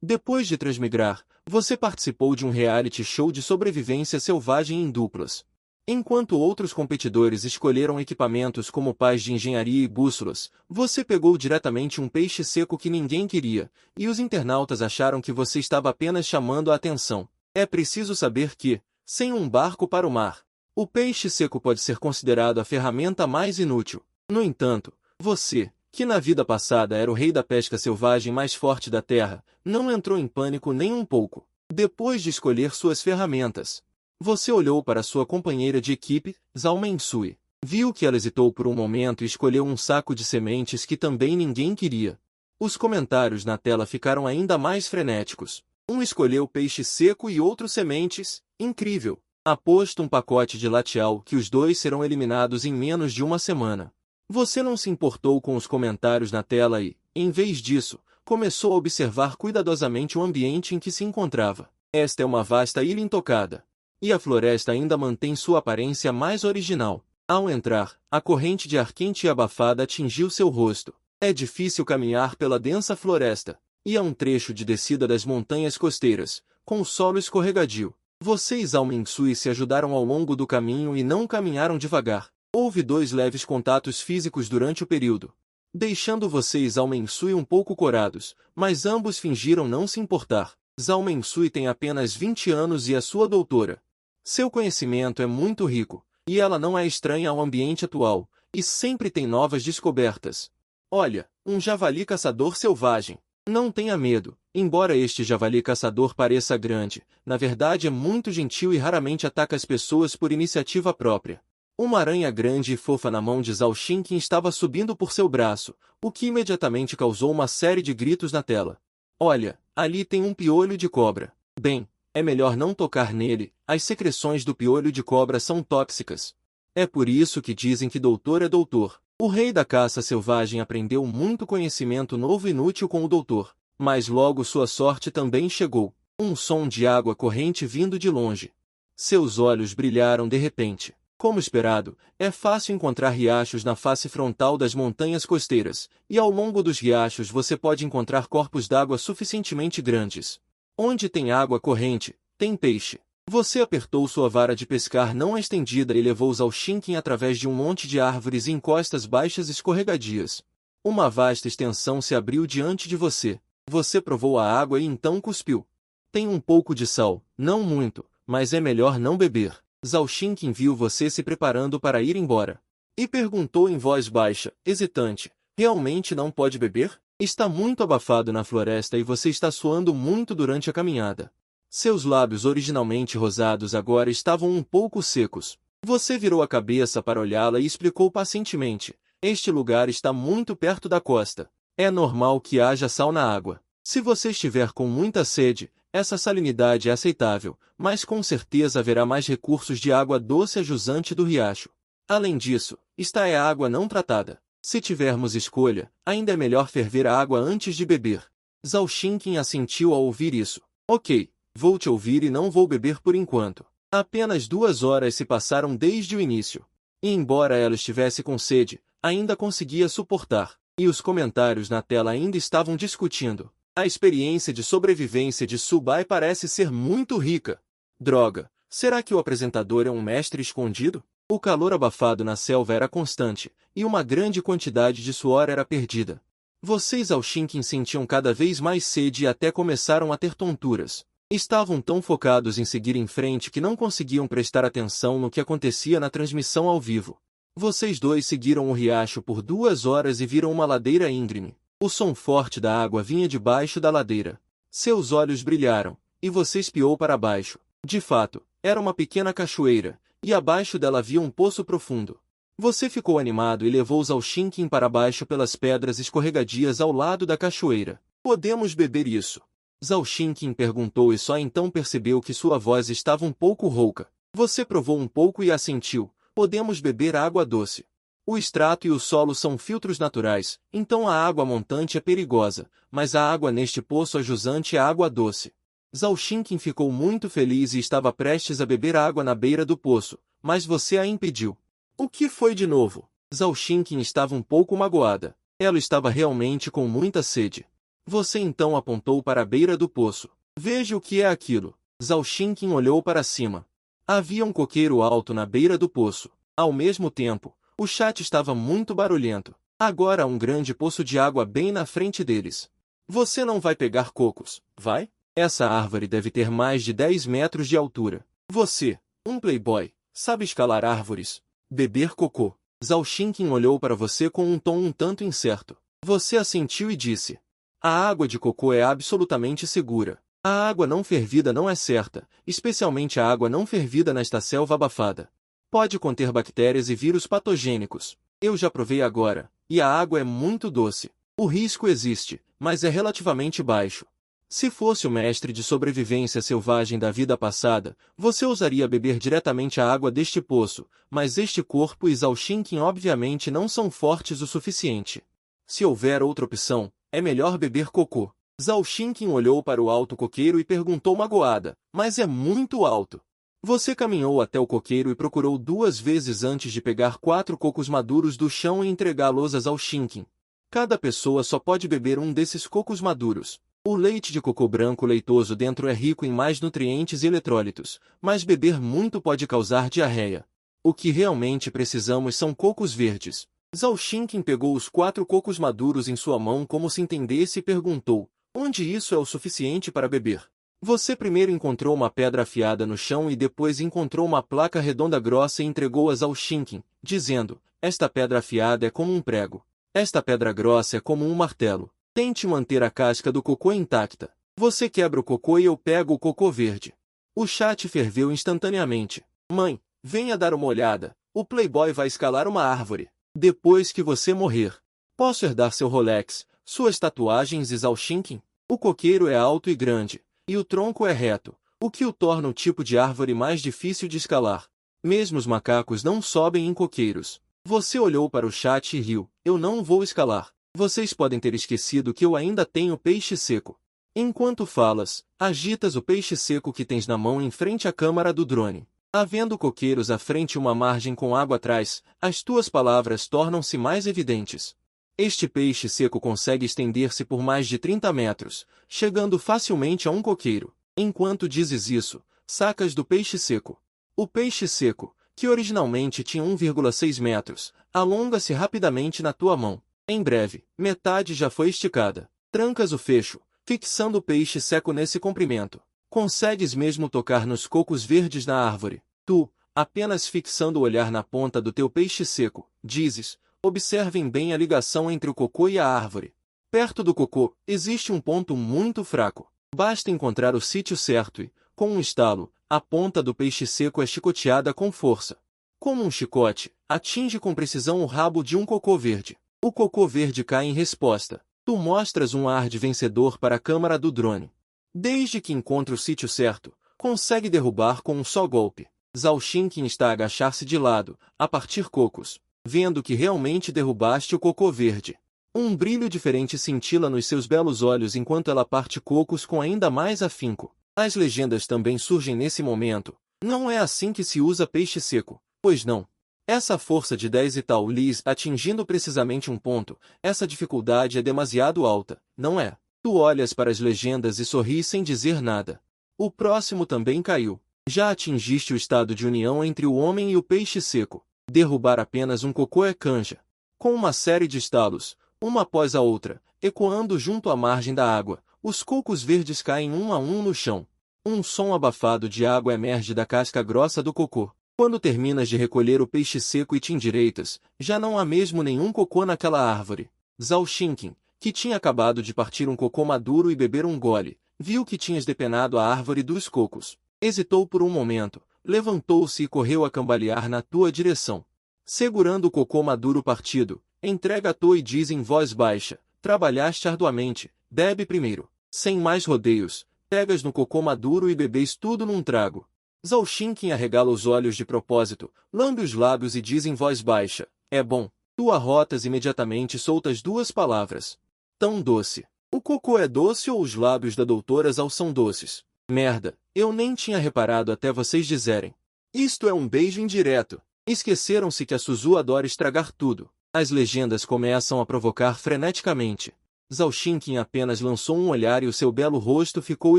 Depois de transmigrar, você participou de um reality show de sobrevivência selvagem em duplas. Enquanto outros competidores escolheram equipamentos como pás de engenharia e bússolas, você pegou diretamente um peixe seco que ninguém queria, e os internautas acharam que você estava apenas chamando a atenção. É preciso saber que, sem um barco para o mar, o peixe seco pode ser considerado a ferramenta mais inútil. No entanto, você, que na vida passada era o rei da pesca selvagem mais forte da Terra, não entrou em pânico nem um pouco. Depois de escolher suas ferramentas, você olhou para sua companheira de equipe, Zhao Mensui. Viu que ela hesitou por um momento e escolheu um saco de sementes que também ninguém queria. Os comentários na tela ficaram ainda mais frenéticos. Um escolheu peixe seco e outro sementes. Incrível! Aposto um pacote de latial que os dois serão eliminados em menos de uma semana. Você não se importou com os comentários na tela e, em vez disso, começou a observar cuidadosamente o ambiente em que se encontrava. Esta é uma vasta ilha intocada. E a floresta ainda mantém sua aparência mais original. Ao entrar, a corrente de ar quente e abafada atingiu seu rosto. É difícil caminhar pela densa floresta, e há um trecho de descida das montanhas costeiras, com o solo escorregadio. Você e Zhao Mensui se ajudaram ao longo do caminho e não caminharam devagar. Houve 2 leves contatos físicos durante o período, deixando você e Zhao Mensui um pouco corados, mas ambos fingiram não se importar. Zhao Mensui tem apenas 20 anos e é sua doutora. Seu conhecimento é muito rico, e ela não é estranha ao ambiente atual, e sempre tem novas descobertas. Olha, um javali caçador selvagem. Não tenha medo, embora este javali caçador pareça grande, na verdade é muito gentil e raramente ataca as pessoas por iniciativa própria. Uma aranha grande e fofa na mão de Zhao Xinqin estava subindo por seu braço, o que imediatamente causou uma série de gritos na tela. Olha, ali tem um piolho de cobra. Bem, é melhor não tocar nele, as secreções do piolho de cobra são tóxicas. É por isso que dizem que doutor é doutor. O rei da caça selvagem aprendeu muito conhecimento novo e inútil com o doutor, mas logo sua sorte também chegou. Um som de água corrente vindo de longe. Seus olhos brilharam de repente. Como esperado, é fácil encontrar riachos na face frontal das montanhas costeiras, e ao longo dos riachos você pode encontrar corpos d'água suficientemente grandes. Onde tem água corrente, tem peixe. Você apertou sua vara de pescar não estendida e levou Zhao Xinqin através de um monte de árvores e encostas baixas escorregadias. Uma vasta extensão se abriu diante de você. Você provou a água e então cuspiu. Tem um pouco de sal, não muito, mas é melhor não beber. Zhao Xinqin viu você se preparando para ir embora. E perguntou em voz baixa, hesitante, realmente não pode beber? Está muito abafado na floresta e você está suando muito durante a caminhada. Seus lábios originalmente rosados agora estavam um pouco secos. Você virou a cabeça para olhá-la e explicou pacientemente. Este lugar está muito perto da costa. É normal que haja sal na água. Se você estiver com muita sede, essa salinidade é aceitável, mas com certeza haverá mais recursos de água doce a jusante do riacho. Além disso, esta é a água não tratada. Se tivermos escolha, ainda é melhor ferver a água antes de beber. Zhao Xinqin assentiu ao ouvir isso. Ok, vou te ouvir e não vou beber por enquanto. Apenas 2 horas se passaram desde o início. E embora ela estivesse com sede, ainda conseguia suportar. E os comentários na tela ainda estavam discutindo. A experiência de sobrevivência de Subai parece ser muito rica. Droga, será que o apresentador é um mestre escondido? O calor abafado na selva era constante, e uma grande quantidade de suor era perdida. Vocês ao Xinqin sentiam cada vez mais sede e até começaram a ter tonturas. Estavam tão focados em seguir em frente que não conseguiam prestar atenção no que acontecia na transmissão ao vivo. Vocês dois seguiram o riacho por 2 horas e viram uma ladeira íngreme. O som forte da água vinha de baixo da ladeira. Seus olhos brilharam, e você espiou para baixo. De fato, era uma pequena cachoeira, e abaixo dela havia um poço profundo. Você ficou animado e levou Zhao Xinqin para baixo pelas pedras escorregadias ao lado da cachoeira. Podemos beber isso? Zhao Xinqin perguntou e só então percebeu que sua voz estava um pouco rouca. Você provou um pouco e assentiu. Podemos beber água doce. O extrato e o solo são filtros naturais, então a água montante é perigosa, mas a água neste poço é jusante é água doce. Zhao Xinqin ficou muito feliz e estava prestes a beber água na beira do poço, mas você a impediu. O que foi de novo? Zhao Xinqin estava um pouco magoada. Ela estava realmente com muita sede. Você então apontou para a beira do poço. Veja o que é aquilo. Zhao Xingqin olhou para cima. Havia um coqueiro alto na beira do poço. Ao mesmo tempo, o chat estava muito barulhento. Agora há um grande poço de água bem na frente deles. Você não vai pegar cocos, vai? Essa árvore deve ter mais de 10 metros de altura. Você, um playboy, sabe escalar árvores? Beber cocô. Zhao Xingqin olhou para você com um tom um tanto incerto. Você assentiu e disse: a água de cocô é absolutamente segura. A água não fervida não é certa, especialmente a água não fervida nesta selva abafada. Pode conter bactérias e vírus patogênicos. Eu já provei agora, e a água é muito doce. O risco existe, mas é relativamente baixo. Se fosse o mestre de sobrevivência selvagem da vida passada, você ousaria beber diretamente a água deste poço, mas este corpo e Zhao Xingqin obviamente não são fortes o suficiente. Se houver outra opção, é melhor beber cocô. Zhao Xingqin olhou para o alto coqueiro e perguntou magoada, mas é muito alto. Você caminhou até o coqueiro e procurou 2 vezes antes de pegar 4 cocos maduros do chão e entregá-los a Zhao Xingqin. Cada pessoa só pode beber um desses cocos maduros. O leite de cocô branco leitoso dentro é rico em mais nutrientes e eletrólitos, mas beber muito pode causar diarreia. O que realmente precisamos são cocos verdes. Zhao Xingqin pegou os 4 cocos maduros em sua mão como se entendesse e perguntou: onde isso é o suficiente para beber? Você primeiro encontrou uma pedra afiada no chão e depois encontrou uma placa redonda grossa e entregou-a a Zhao Xingqin, dizendo: esta pedra afiada é como um prego. Esta pedra grossa é como um martelo. Tente manter a casca do cocô intacta. Você quebra o cocô e eu pego o cocô verde. O chat ferveu instantaneamente. Mãe, venha dar uma olhada. O playboy vai escalar uma árvore. Depois que você morrer, posso herdar seu Rolex, suas tatuagens e Zhao Xingqin? O coqueiro é alto e grande, e o tronco é reto, o que o torna o tipo de árvore mais difícil de escalar. Mesmo os macacos não sobem em coqueiros. Você olhou para o chat e riu. Eu não vou escalar. Vocês podem ter esquecido que eu ainda tenho peixe seco. Enquanto falas, agitas o peixe seco que tens na mão em frente à câmara do drone. Havendo coqueiros à frente e uma margem com água atrás, as tuas palavras tornam-se mais evidentes. Este peixe seco consegue estender-se por mais de 30 metros, chegando facilmente a um coqueiro. Enquanto dizes isso, sacas do peixe seco. O peixe seco, que originalmente tinha 1,6 metros, alonga-se rapidamente na tua mão. Em breve, metade já foi esticada. Trancas o fecho, fixando o peixe seco nesse comprimento. Consegues mesmo tocar nos cocos verdes na árvore. Tu, apenas fixando o olhar na ponta do teu peixe seco, dizes: observem bem a ligação entre o cocô e a árvore. Perto do cocô, existe um ponto muito fraco. Basta encontrar o sítio certo e, com um estalo, a ponta do peixe seco é chicoteada com força. Como um chicote, atinge com precisão o rabo de um cocô verde. O cocô verde cai em resposta. Tu mostras um ar de vencedor para a câmara do drone. Desde que encontre o sítio certo, consegue derrubar com um só golpe. Zhao Xingqin está a agachar-se de lado, a partir cocos, vendo que realmente derrubaste o cocô verde. Um brilho diferente cintila nos seus belos olhos enquanto ela parte cocos com ainda mais afinco. As legendas também surgem nesse momento. Não é assim que se usa peixe seco, pois não. Essa força de 10 e tal lis atingindo precisamente um ponto, essa dificuldade é demasiado alta, não é? Tu olhas para as legendas e sorris sem dizer nada. O próximo também caiu. Já atingiste o estado de união entre o homem e o peixe seco. Derrubar apenas um cocô é canja. Com uma série de estalos, uma após a outra, ecoando junto à margem da água, os cocos verdes caem um a um no chão. Um som abafado de água emerge da casca grossa do cocô. Quando terminas de recolher o peixe seco e te endireitas, já não há mesmo nenhum cocô naquela árvore. Zhao Xingqin, que tinha acabado de partir um cocô maduro e beber um gole, viu que tinhas depenado a árvore dos cocos. Hesitou por um momento, levantou-se e correu a cambalear na tua direção. Segurando o cocô maduro partido, entrega-o e diz em voz baixa: trabalhaste arduamente, bebe primeiro. Sem mais rodeios, pegas no cocô maduro e bebês tudo num trago. Zhao Xingqin arregala os olhos de propósito, lambe os lábios e diz em voz baixa: é bom. Tu arrotas imediatamente e soltas 2 palavras. Tão doce. O cocô é doce ou os lábios da doutora Zhao são doces? Merda, eu nem tinha reparado até vocês dizerem. Isto é um beijo indireto. Esqueceram-se que a Suzu adora estragar tudo. As legendas começam a provocar freneticamente. Zhao Xingqin apenas lançou um olhar e o seu belo rosto ficou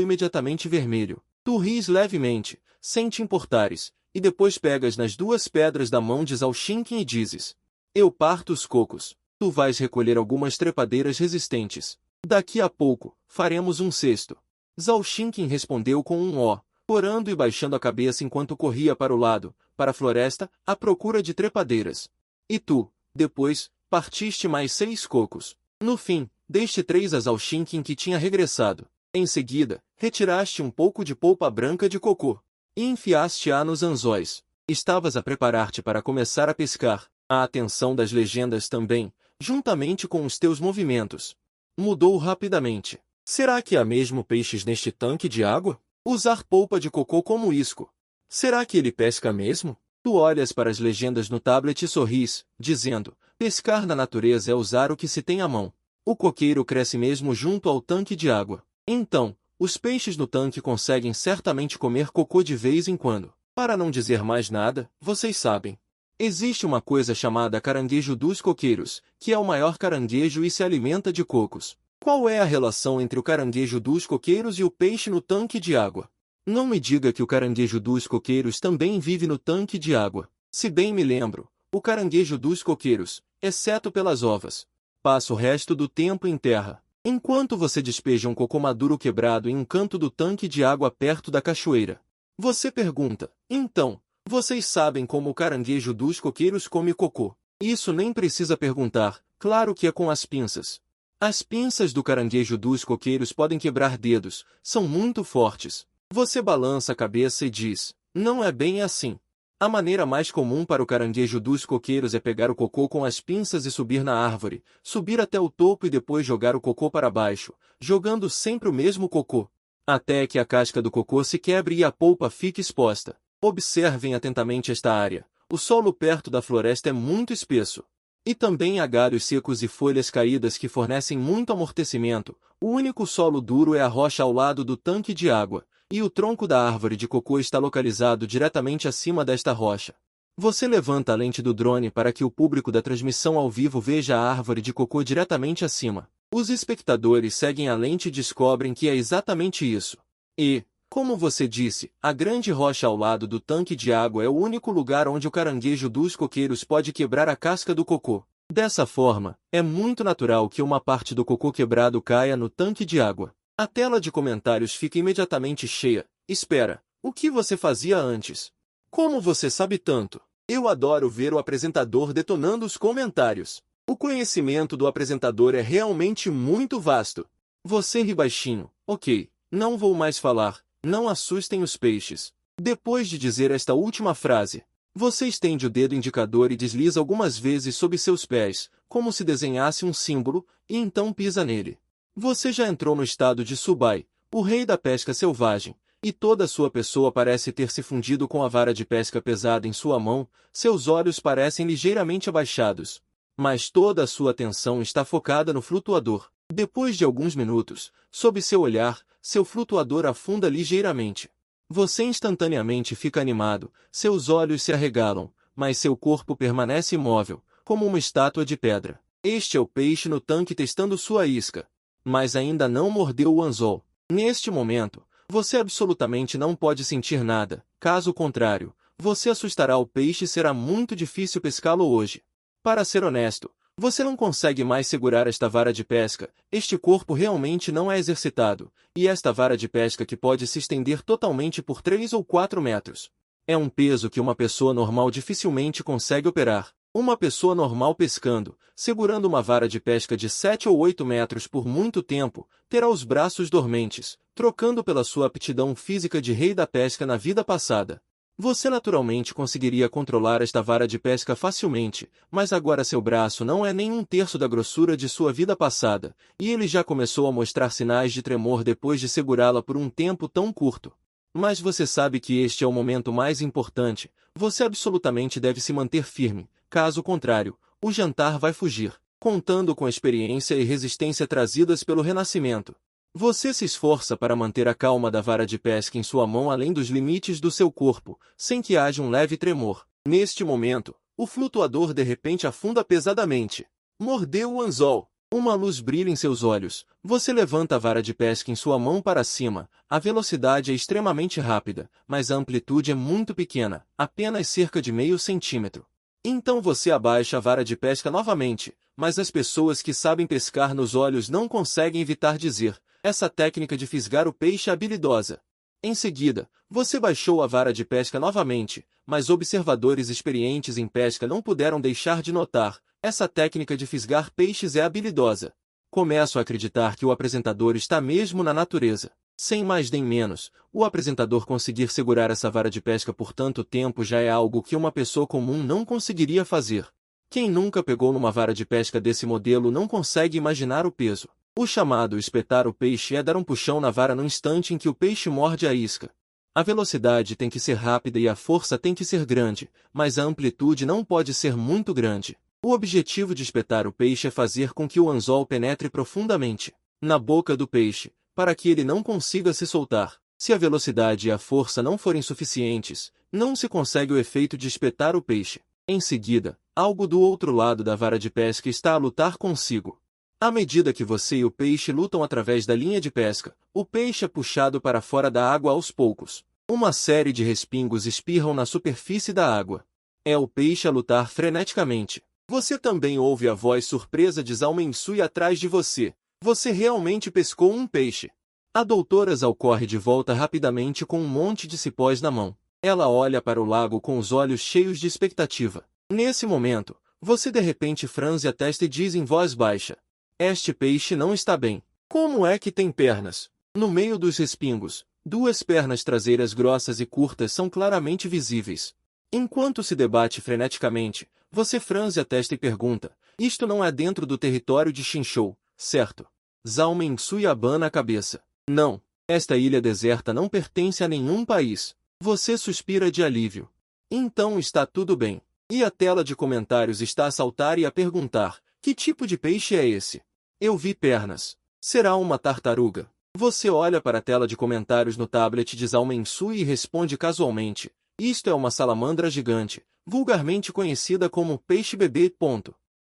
imediatamente vermelho. Tu ris levemente, sem te importares, e depois pegas nas duas pedras da mão de Zhao Xingqin e dizes: eu parto os cocos. Tu vais recolher algumas trepadeiras resistentes. Daqui a pouco, faremos um cesto. Zhao Xingqin respondeu com um ó, corando e baixando a cabeça enquanto corria para o lado, para a floresta, à procura de trepadeiras. E tu, depois, partiste mais 6 cocos. No fim, deste 3 a Zhao Xingqin que tinha regressado. Em seguida, retiraste um pouco de polpa branca de cocô e enfiaste-a nos anzóis. Estavas a preparar-te para começar a pescar. A atenção das legendas também, juntamente com os teus movimentos, mudou rapidamente. Será que há mesmo peixes neste tanque de água? Usar polpa de cocô como isco. Será que ele pesca mesmo? Tu olhas para as legendas no tablet e sorris, dizendo: pescar na natureza é usar o que se tem à mão. O coqueiro cresce mesmo junto ao tanque de água. Então, os peixes no tanque conseguem certamente comer cocô de vez em quando. Para não dizer mais nada, vocês sabem. Existe uma coisa chamada caranguejo dos coqueiros, que é o maior caranguejo e se alimenta de cocos. Qual é a relação entre o caranguejo dos coqueiros e o peixe no tanque de água? Não me diga que o caranguejo dos coqueiros também vive no tanque de água. Se bem me lembro, o caranguejo dos coqueiros, exceto pelas ovas, passa o resto do tempo em terra. Enquanto você despeja um cocô maduro quebrado em um canto do tanque de água perto da cachoeira. Você pergunta: então, vocês sabem como o caranguejo dos coqueiros come cocô? Isso nem precisa perguntar, claro que é com as pinças. As pinças do caranguejo dos coqueiros podem quebrar dedos, são muito fortes. Você balança a cabeça e diz: não é bem assim. A maneira mais comum para o caranguejo dos coqueiros é pegar o cocô com as pinças e subir na árvore, subir até o topo e depois jogar o cocô para baixo, jogando sempre o mesmo cocô, até que a casca do cocô se quebre e a polpa fique exposta. Observem atentamente esta área. O solo perto da floresta é muito espesso. E também há galhos secos e folhas caídas que fornecem muito amortecimento. O único solo duro é a rocha ao lado do tanque de água, e o tronco da árvore de cocô está localizado diretamente acima desta rocha. Você levanta a lente do drone para que o público da transmissão ao vivo veja a árvore de cocô diretamente acima. Os espectadores seguem a lente e descobrem que é exatamente isso. E, como você disse, a grande rocha ao lado do tanque de água é o único lugar onde o caranguejo dos coqueiros pode quebrar a casca do cocô. Dessa forma, é muito natural que uma parte do cocô quebrado caia no tanque de água. A tela de comentários fica imediatamente cheia. Espera, o que você fazia antes? Como você sabe tanto? Eu adoro ver o apresentador detonando os comentários. O conhecimento do apresentador é realmente muito vasto. Você ri baixinho. Ok, não vou mais falar. Não assustem os peixes. Depois de dizer esta última frase, você estende o dedo indicador e desliza algumas vezes sob seus pés, como se desenhasse um símbolo, e então pisa nele. Você já entrou no estado de Subai, o rei da pesca selvagem, e toda a sua pessoa parece ter se fundido com a vara de pesca pesada em sua mão, seus olhos parecem ligeiramente abaixados. Mas toda a sua atenção está focada no flutuador. Depois de alguns minutos, sob seu olhar, seu flutuador afunda ligeiramente. Você instantaneamente fica animado, seus olhos se arregalam, mas seu corpo permanece imóvel, como uma estátua de pedra. Este é o peixe no tanque testando sua isca. Mas ainda não mordeu o anzol. Neste momento, você absolutamente não pode sentir nada. Caso contrário, você assustará o peixe e será muito difícil pescá-lo hoje. Para ser honesto, você não consegue mais segurar esta vara de pesca, este corpo realmente não é exercitado, e esta vara de pesca que pode se estender totalmente por 3 ou 4 metros. É um peso que uma pessoa normal dificilmente consegue operar. Uma pessoa normal pescando, segurando uma vara de pesca de 7 ou 8 metros por muito tempo, terá os braços dormentes, trocando pela sua aptidão física de rei da pesca na vida passada. Você naturalmente conseguiria controlar esta vara de pesca facilmente, mas agora seu braço não é nem um terço da grossura de sua vida passada, e ele já começou a mostrar sinais de tremor depois de segurá-la por um tempo tão curto. Mas você sabe que este é o momento mais importante, você absolutamente deve se manter firme, caso contrário, o jantar vai fugir, contando com a experiência e resistência trazidas pelo renascimento. Você se esforça para manter a calma da vara de pesca em sua mão além dos limites do seu corpo, sem que haja um leve tremor. Neste momento, o flutuador de repente afunda pesadamente. Mordeu o anzol. Uma luz brilha em seus olhos. Você levanta a vara de pesca em sua mão para cima. A velocidade é extremamente rápida, mas a amplitude é muito pequena, apenas cerca de meio centímetro. Então você abaixa a vara de pesca novamente, mas as pessoas que sabem pescar nos olhos não conseguem evitar dizer: essa técnica de fisgar o peixe é habilidosa. Em seguida, você baixou a vara de pesca novamente, mas observadores experientes em pesca não puderam deixar de notar: essa técnica de fisgar peixes é habilidosa. Começo a acreditar que o apresentador está mesmo na natureza. Sem mais nem menos, o apresentador conseguir segurar essa vara de pesca por tanto tempo já é algo que uma pessoa comum não conseguiria fazer. Quem nunca pegou numa vara de pesca desse modelo não consegue imaginar o peso. O chamado espetar o peixe é dar um puxão na vara no instante em que o peixe morde a isca. A velocidade tem que ser rápida e a força tem que ser grande, mas a amplitude não pode ser muito grande. O objetivo de espetar o peixe é fazer com que o anzol penetre profundamente na boca do peixe, para que ele não consiga se soltar. Se a velocidade e a força não forem suficientes, não se consegue o efeito de espetar o peixe. Em seguida, algo do outro lado da vara de pesca está a lutar consigo. À medida que você e o peixe lutam através da linha de pesca, o peixe é puxado para fora da água aos poucos. Uma série de respingos espirram na superfície da água. É o peixe a lutar freneticamente. Você também ouve a voz surpresa de Zhao Mensui atrás de você. Você realmente pescou um peixe. A doutora Zhao corre de volta rapidamente com um monte de cipós na mão. Ela olha para o lago com os olhos cheios de expectativa. Nesse momento, você de repente franze a testa e diz em voz baixa: este peixe não está bem. Como é que tem pernas? No meio dos respingos, duas pernas traseiras grossas e curtas são claramente visíveis. Enquanto se debate freneticamente, você franze a testa e pergunta: isto não é dentro do território de Xinzhou, certo? Zhao Mensui abana a cabeça. Não, esta ilha deserta não pertence a nenhum país. Você suspira de alívio. Então está tudo bem. E a tela de comentários está a saltar e a perguntar: que tipo de peixe é esse? Eu vi pernas. Será uma tartaruga? Você olha para a tela de comentários no tablet de Zhao Mensui e responde casualmente: isto é uma salamandra gigante, vulgarmente conhecida como peixe-bebê.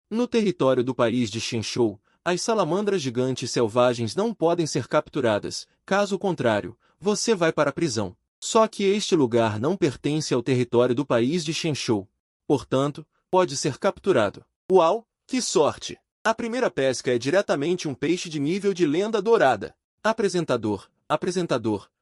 No território do país de Xinzhou, as salamandras gigantes selvagens não podem ser capturadas, caso contrário, você vai para a prisão. Só que este lugar não pertence ao território do país de Xinzhou. Portanto, pode ser capturado. Uau, que sorte! A primeira pesca é diretamente um peixe de nível de lenda dourada. Apresentador,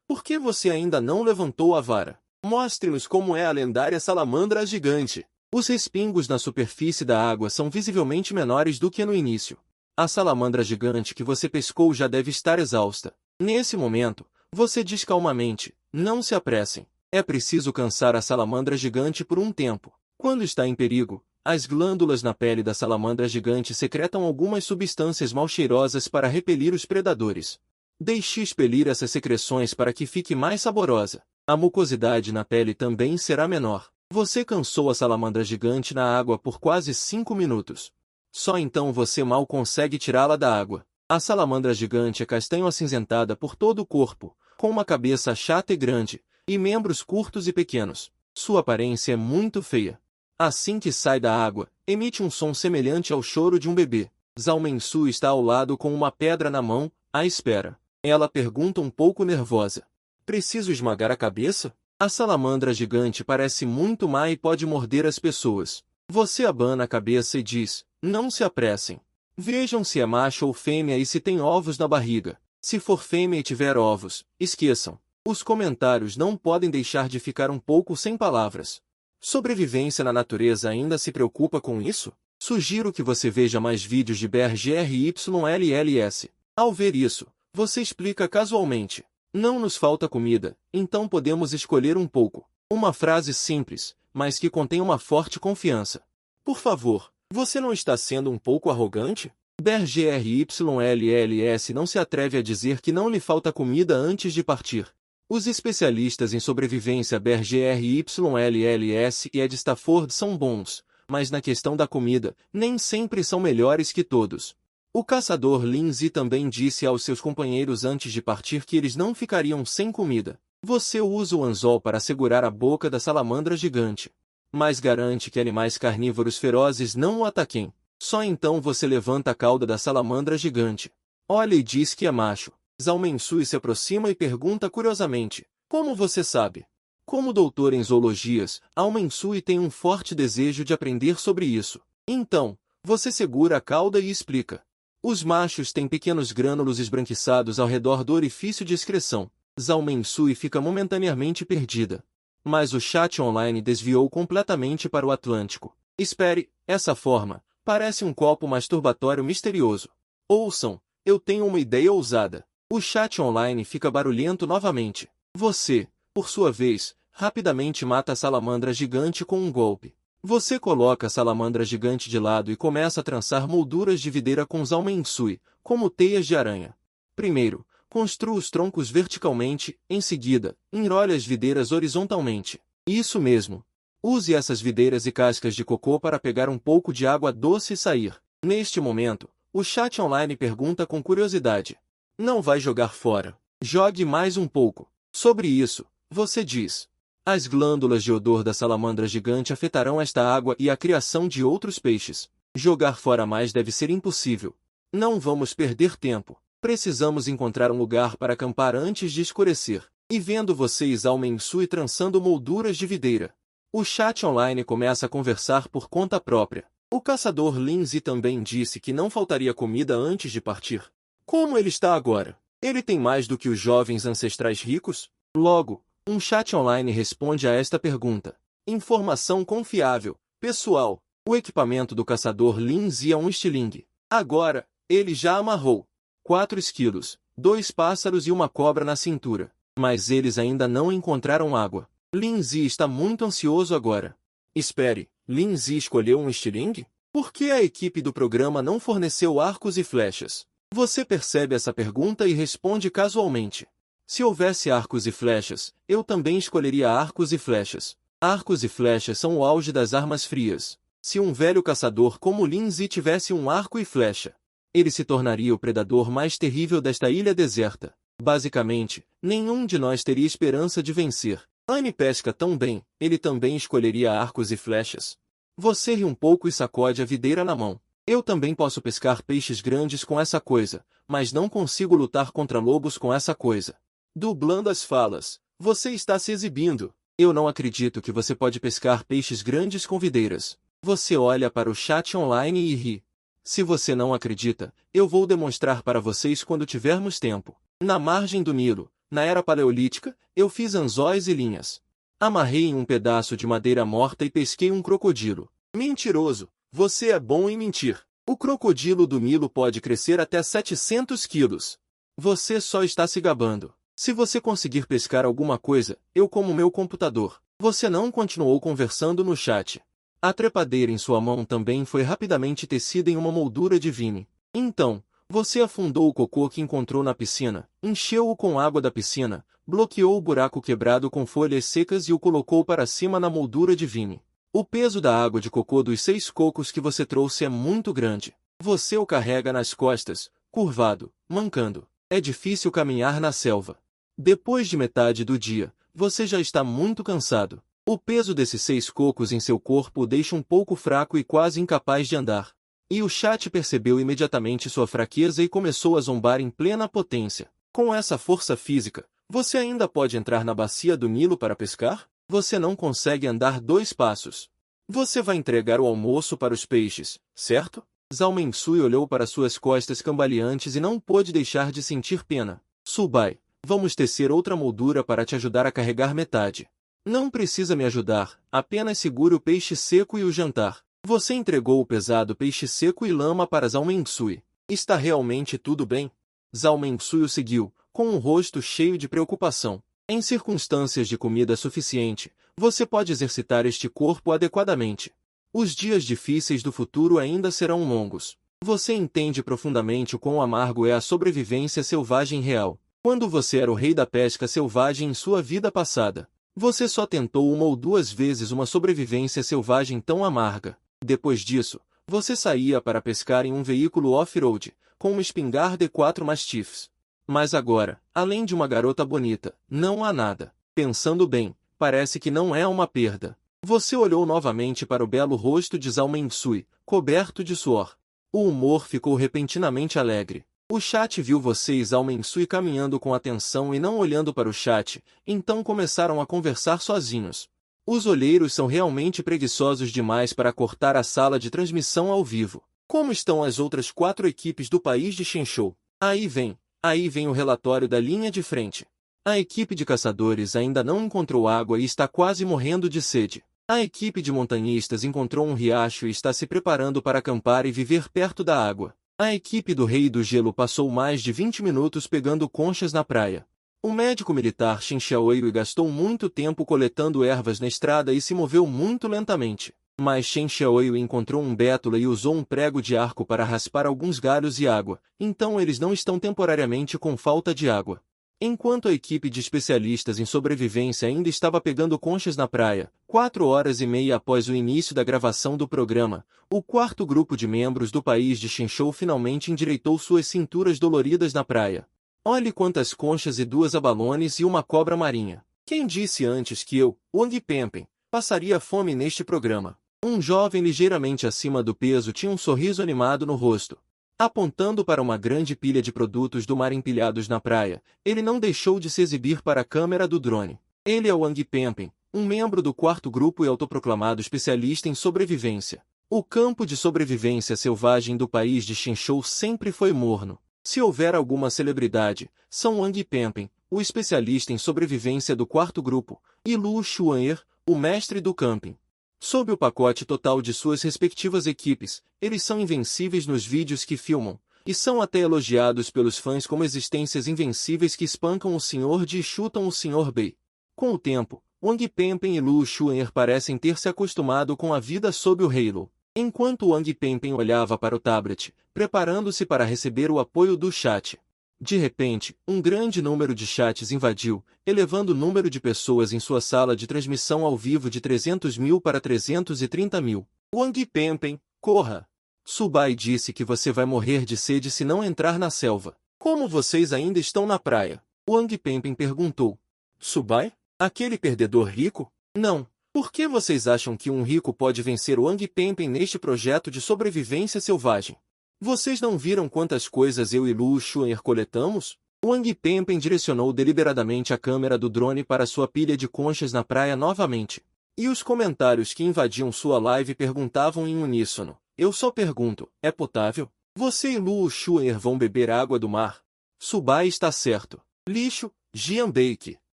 por que você ainda não levantou a vara? Mostre-nos como é a lendária salamandra gigante. Os respingos na superfície da água são visivelmente menores do que no início. A salamandra gigante que você pescou já deve estar exausta. Nesse momento, você diz calmamente: não se apressem. É preciso cansar a salamandra gigante por um tempo. Quando está em perigo, as glândulas na pele da salamandra gigante secretam algumas substâncias mal cheirosas para repelir os predadores. Deixe expelir essas secreções para que fique mais saborosa. A mucosidade na pele também será menor. Você cansou a salamandra gigante na água por quase 5 minutos. Só então você mal consegue tirá-la da água. A salamandra gigante é castanho-acinzentada por todo o corpo, com uma cabeça chata e grande, e membros curtos e pequenos. Sua aparência é muito feia. Assim que sai da água, emite um som semelhante ao choro de um bebê. Zhao Mensui está ao lado com uma pedra na mão, à espera. Ela pergunta um pouco nervosa: preciso esmagar a cabeça? A salamandra gigante parece muito má e pode morder as pessoas. Você abana a cabeça e diz: não se apressem. Vejam se é macho ou fêmea e se tem ovos na barriga. Se for fêmea e tiver ovos, esqueçam. Os comentários não podem deixar de ficar um pouco sem palavras. Sobrevivência na natureza ainda se preocupa com isso? Sugiro que você veja mais vídeos de BRGRYLLS. Ao ver isso, você explica casualmente: não nos falta comida, então podemos escolher um pouco. Uma frase simples, mas que contém uma forte confiança. Por favor, você não está sendo um pouco arrogante? BRGRYLLS não se atreve a dizer que não lhe falta comida antes de partir. Os especialistas em sobrevivência BRGRYLLS e Ed Stafford são bons, mas na questão da comida, nem sempre são melhores que todos. O caçador Lindsay também disse aos seus companheiros antes de partir que eles não ficariam sem comida. Você usa o anzol para segurar a boca da salamandra gigante, mas garante que animais carnívoros ferozes não o ataquem. Só então você levanta a cauda da salamandra gigante. Olha e diz que é macho. Zhao Mensui se aproxima e pergunta curiosamente: como você sabe? Como doutor em zoologias, Zhao Mensui tem um forte desejo de aprender sobre isso. Então, você segura a cauda e explica. Os machos têm pequenos grânulos esbranquiçados ao redor do orifício de excreção. Zhao Mensui fica momentaneamente perdida. Mas o chat online desviou completamente para o Atlântico. Espere, essa forma parece um copo masturbatório misterioso. Ouçam, eu tenho uma ideia ousada. O chat online fica barulhento novamente. Você, por sua vez, rapidamente mata a salamandra gigante com um golpe. Você coloca a salamandra gigante de lado e começa a trançar molduras de videira com Zhao Mensui, como teias de aranha. Primeiro, construa os troncos verticalmente, em seguida, enrole as videiras horizontalmente. Isso mesmo. Use essas videiras e cascas de cocô para pegar um pouco de água doce e sair. Neste momento, o chat online pergunta com curiosidade. Não vai jogar fora. Jogue mais um pouco. Sobre isso, você diz. As glândulas de odor da salamandra gigante afetarão esta água e a criação de outros peixes. Jogar fora mais deve ser impossível. Não vamos perder tempo. Precisamos encontrar um lugar para acampar antes de escurecer. E vendo vocês Zhao Mensui trançando molduras de videira. O chat online começa a conversar por conta própria. O caçador Lindsay também disse que não faltaria comida antes de partir. Como ele está agora? Ele tem mais do que os jovens ancestrais ricos? Logo, um chat online responde a esta pergunta. Informação confiável. Pessoal, o equipamento do caçador Lindsay é um estilingue. Agora, ele já amarrou 4 esquilos, 2 pássaros e uma cobra na cintura. Mas eles ainda não encontraram água. Lindsay está muito ansioso agora. Espere, Lindsay escolheu um estilingue? Por que a equipe do programa não forneceu arcos e flechas? Você percebe essa pergunta e responde casualmente. Se houvesse arcos e flechas, eu também escolheria arcos e flechas. Arcos e flechas são o auge das armas frias. Se um velho caçador como Lindsay tivesse um arco e flecha, ele se tornaria o predador mais terrível desta ilha deserta. Basicamente, nenhum de nós teria esperança de vencer. Anne pesca tão bem, ele também escolheria arcos e flechas. Você ri um pouco e sacode a videira na mão. Eu também posso pescar peixes grandes com essa coisa, mas não consigo lutar contra lobos com essa coisa. Dublando as falas, você está se exibindo. Eu não acredito que você pode pescar peixes grandes com videiras. Você olha para o chat online e ri. Se você não acredita, eu vou demonstrar para vocês quando tivermos tempo. Na margem do Nilo, na era paleolítica, eu fiz anzóis e linhas. Amarrei em um pedaço de madeira morta e pesquei um crocodilo. Mentiroso, você é bom em mentir. O crocodilo do Nilo pode crescer até 700 quilos. Você só está se gabando. Se você conseguir pescar alguma coisa, eu como meu computador. Você não continuou conversando no chat. A trepadeira em sua mão também foi rapidamente tecida em uma moldura de vime. Então, você afundou o cocô que encontrou na piscina, encheu-o com água da piscina, bloqueou o buraco quebrado com folhas secas e o colocou para cima na moldura de vime. O peso da água de cocô dos 6 cocos que você trouxe é muito grande. Você o carrega nas costas, curvado, mancando. É difícil caminhar na selva. Depois de metade do dia, você já está muito cansado. O peso desses 6 cocos em seu corpo o deixa um pouco fraco e quase incapaz de andar. E o chat percebeu imediatamente sua fraqueza e começou a zombar em plena potência. Com essa força física, você ainda pode entrar na bacia do Nilo para pescar? Você não consegue andar 2 passos. Você vai entregar o almoço para os peixes, certo? Zhao Mensui olhou para suas costas cambaleantes e não pôde deixar de sentir pena. Subai, vamos tecer outra moldura para te ajudar a carregar metade. Não precisa me ajudar, apenas segure o peixe seco e o jantar. Você entregou o pesado peixe seco e lama para Zhao Mensui. Está realmente tudo bem? Zhao Mensui o seguiu, com um rosto cheio de preocupação. Em circunstâncias de comida suficiente, você pode exercitar este corpo adequadamente. Os dias difíceis do futuro ainda serão longos. Você entende profundamente o quão amargo é a sobrevivência selvagem real. Quando você era o rei da pesca selvagem em sua vida passada, você só tentou 1 ou 2 vezes uma sobrevivência selvagem tão amarga. Depois disso, você saía para pescar em um veículo off-road, com uma espingarda e 4 mastifes. Mas agora, além de uma garota bonita, não há nada. Pensando bem, parece que não é uma perda. Você olhou novamente para o belo rosto de Zhao Mensui, coberto de suor. O humor ficou repentinamente alegre. O chat viu vocês ao Mensui caminhando com atenção e não olhando para o chat, então começaram a conversar sozinhos. Os olheiros são realmente preguiçosos demais para cortar a sala de transmissão ao vivo. Como estão as outras 4 equipes do país de Shenzhou? Aí vem o relatório da linha de frente. A equipe de caçadores ainda não encontrou água e está quase morrendo de sede. A equipe de montanhistas encontrou um riacho e está se preparando para acampar e viver perto da água. A equipe do Rei do Gelo passou mais de 20 minutos pegando conchas na praia. O médico militar Shin Xiaoyu gastou muito tempo coletando ervas na estrada e se moveu muito lentamente. Mas Shin Xiaoyu encontrou um bétula e usou um prego de arco para raspar alguns galhos e água, então eles não estão temporariamente com falta de água. Enquanto a equipe de especialistas em sobrevivência ainda estava pegando conchas na praia, 4h30 após o início da gravação do programa, o 4º grupo de membros do país de Shenzhou finalmente endireitou suas cinturas doloridas na praia. Olhe quantas conchas e 2 abalones e uma cobra marinha. Quem disse antes que eu, Wang Pengpeng, passaria fome neste programa? Um jovem ligeiramente acima do peso tinha um sorriso animado no rosto. Apontando para uma grande pilha de produtos do mar empilhados na praia, ele não deixou de se exibir para a câmera do drone. Ele é Wang Pengpeng, um membro do 4º grupo e autoproclamado especialista em sobrevivência. O campo de sobrevivência selvagem do país de Shenzhou sempre foi morno. Se houver alguma celebridade, são Wang Pengpeng, o especialista em sobrevivência do 4º grupo, e Lu Xuan'er, o mestre do camping. Sob o pacote total de suas respectivas equipes, eles são invencíveis nos vídeos que filmam, e são até elogiados pelos fãs como existências invencíveis que espancam o Sr. Ji e chutam o Sr. Bei. Com o tempo, Wang Pengpeng e Lu Xuan'er parecem ter se acostumado com a vida sob o Halo. Enquanto Wang Pengpeng olhava para o tablet, preparando-se para receber o apoio do chat. De repente, um grande número de chats invadiu, elevando o número de pessoas em sua sala de transmissão ao vivo de 300.000 para 330.000. Wang Pengpeng, corra! Subai disse que você vai morrer de sede se não entrar na selva. Como vocês ainda estão na praia? Wang Pengpeng perguntou. Subai? Aquele perdedor rico? Não. Por que vocês acham que um rico pode vencer Wang Pengpeng neste projeto de sobrevivência selvagem? Vocês não viram quantas coisas eu e Lu Xuan'er coletamos? Wang Pengpeng direcionou deliberadamente a câmera do drone para sua pilha de conchas na praia novamente. E os comentários que invadiam sua live perguntavam em uníssono. Eu só pergunto, é potável? Você e Lu Xuan'er vão beber água do mar? Subai está certo. Lixo, Jianbei.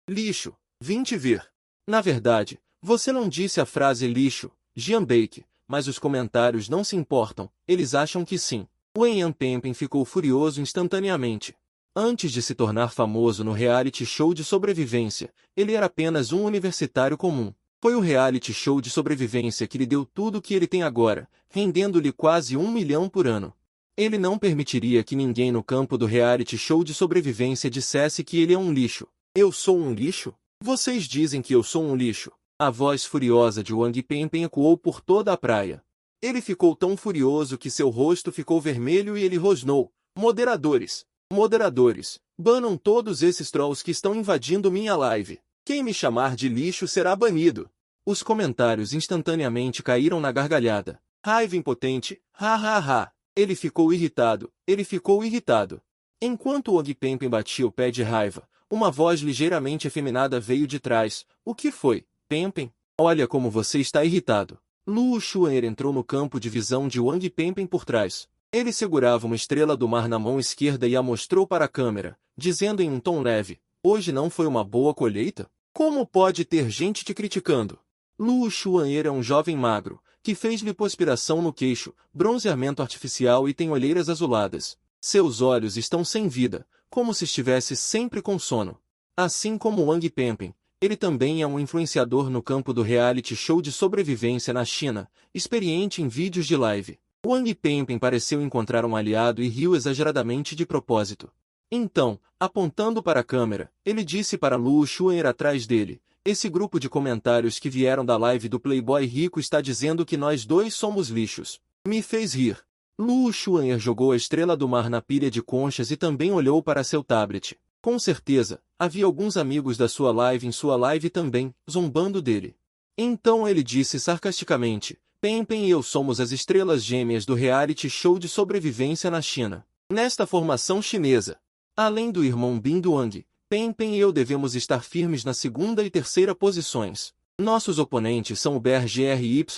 Lixo, vim te ver. Na verdade, você não disse a frase lixo, Jianbei, mas os comentários não se importam, eles acham que sim. Wang Pengpeng ficou furioso instantaneamente. Antes de se tornar famoso no reality show de sobrevivência, ele era apenas um universitário comum. Foi o reality show de sobrevivência que lhe deu tudo o que ele tem agora, rendendo-lhe quase 1 milhão por ano. Ele não permitiria que ninguém no campo do reality show de sobrevivência dissesse que ele é um lixo. Eu sou um lixo? Vocês dizem que eu sou um lixo. A voz furiosa de Wang Pengpeng ecoou por toda a praia. Ele ficou tão furioso que seu rosto ficou vermelho e ele rosnou. Moderadores! Moderadores! Banam todos esses trolls que estão invadindo minha live. Quem me chamar de lixo será banido. Os comentários instantaneamente caíram na gargalhada. Raiva impotente, ha ha ha. Ele ficou irritado, ele ficou irritado. Enquanto Wang Pengpeng batia o pé de raiva, uma voz ligeiramente efeminada veio de trás. O que foi? Pengpeng, olha como você está irritado. Lu Xuan'er entrou no campo de visão de Wang Pengpeng por trás. Ele segurava uma estrela do mar na mão esquerda e a mostrou para a câmera, dizendo em um tom leve, hoje não foi uma boa colheita? Como pode ter gente te criticando? Lu Xuan'er é um jovem magro, que fez lipoaspiração no queixo, bronzeamento artificial e tem olheiras azuladas. Seus olhos estão sem vida, como se estivesse sempre com sono. Assim como Wang Pengpeng, ele também é um influenciador no campo do reality show de sobrevivência na China, experiente em vídeos de live. Wang Pengpeng pareceu encontrar um aliado e riu exageradamente de propósito. Então, apontando para a câmera, ele disse para Lu Xuan'er atrás dele, esse grupo de comentários que vieram da live do Playboy rico está dizendo que nós dois somos lixos. Me fez rir. Lu Xuan'er jogou a estrela do mar na pilha de conchas e também olhou para seu tablet. Com certeza, havia alguns amigos da sua live em sua live também, zombando dele. Então ele disse sarcasticamente, Pen Pen e eu somos as estrelas gêmeas do reality show de sobrevivência na China. Nesta formação chinesa, além do irmão Bin Duang, Pen Pen e eu devemos estar firmes na segunda e terceira posições. Nossos oponentes são o BRGRYLLS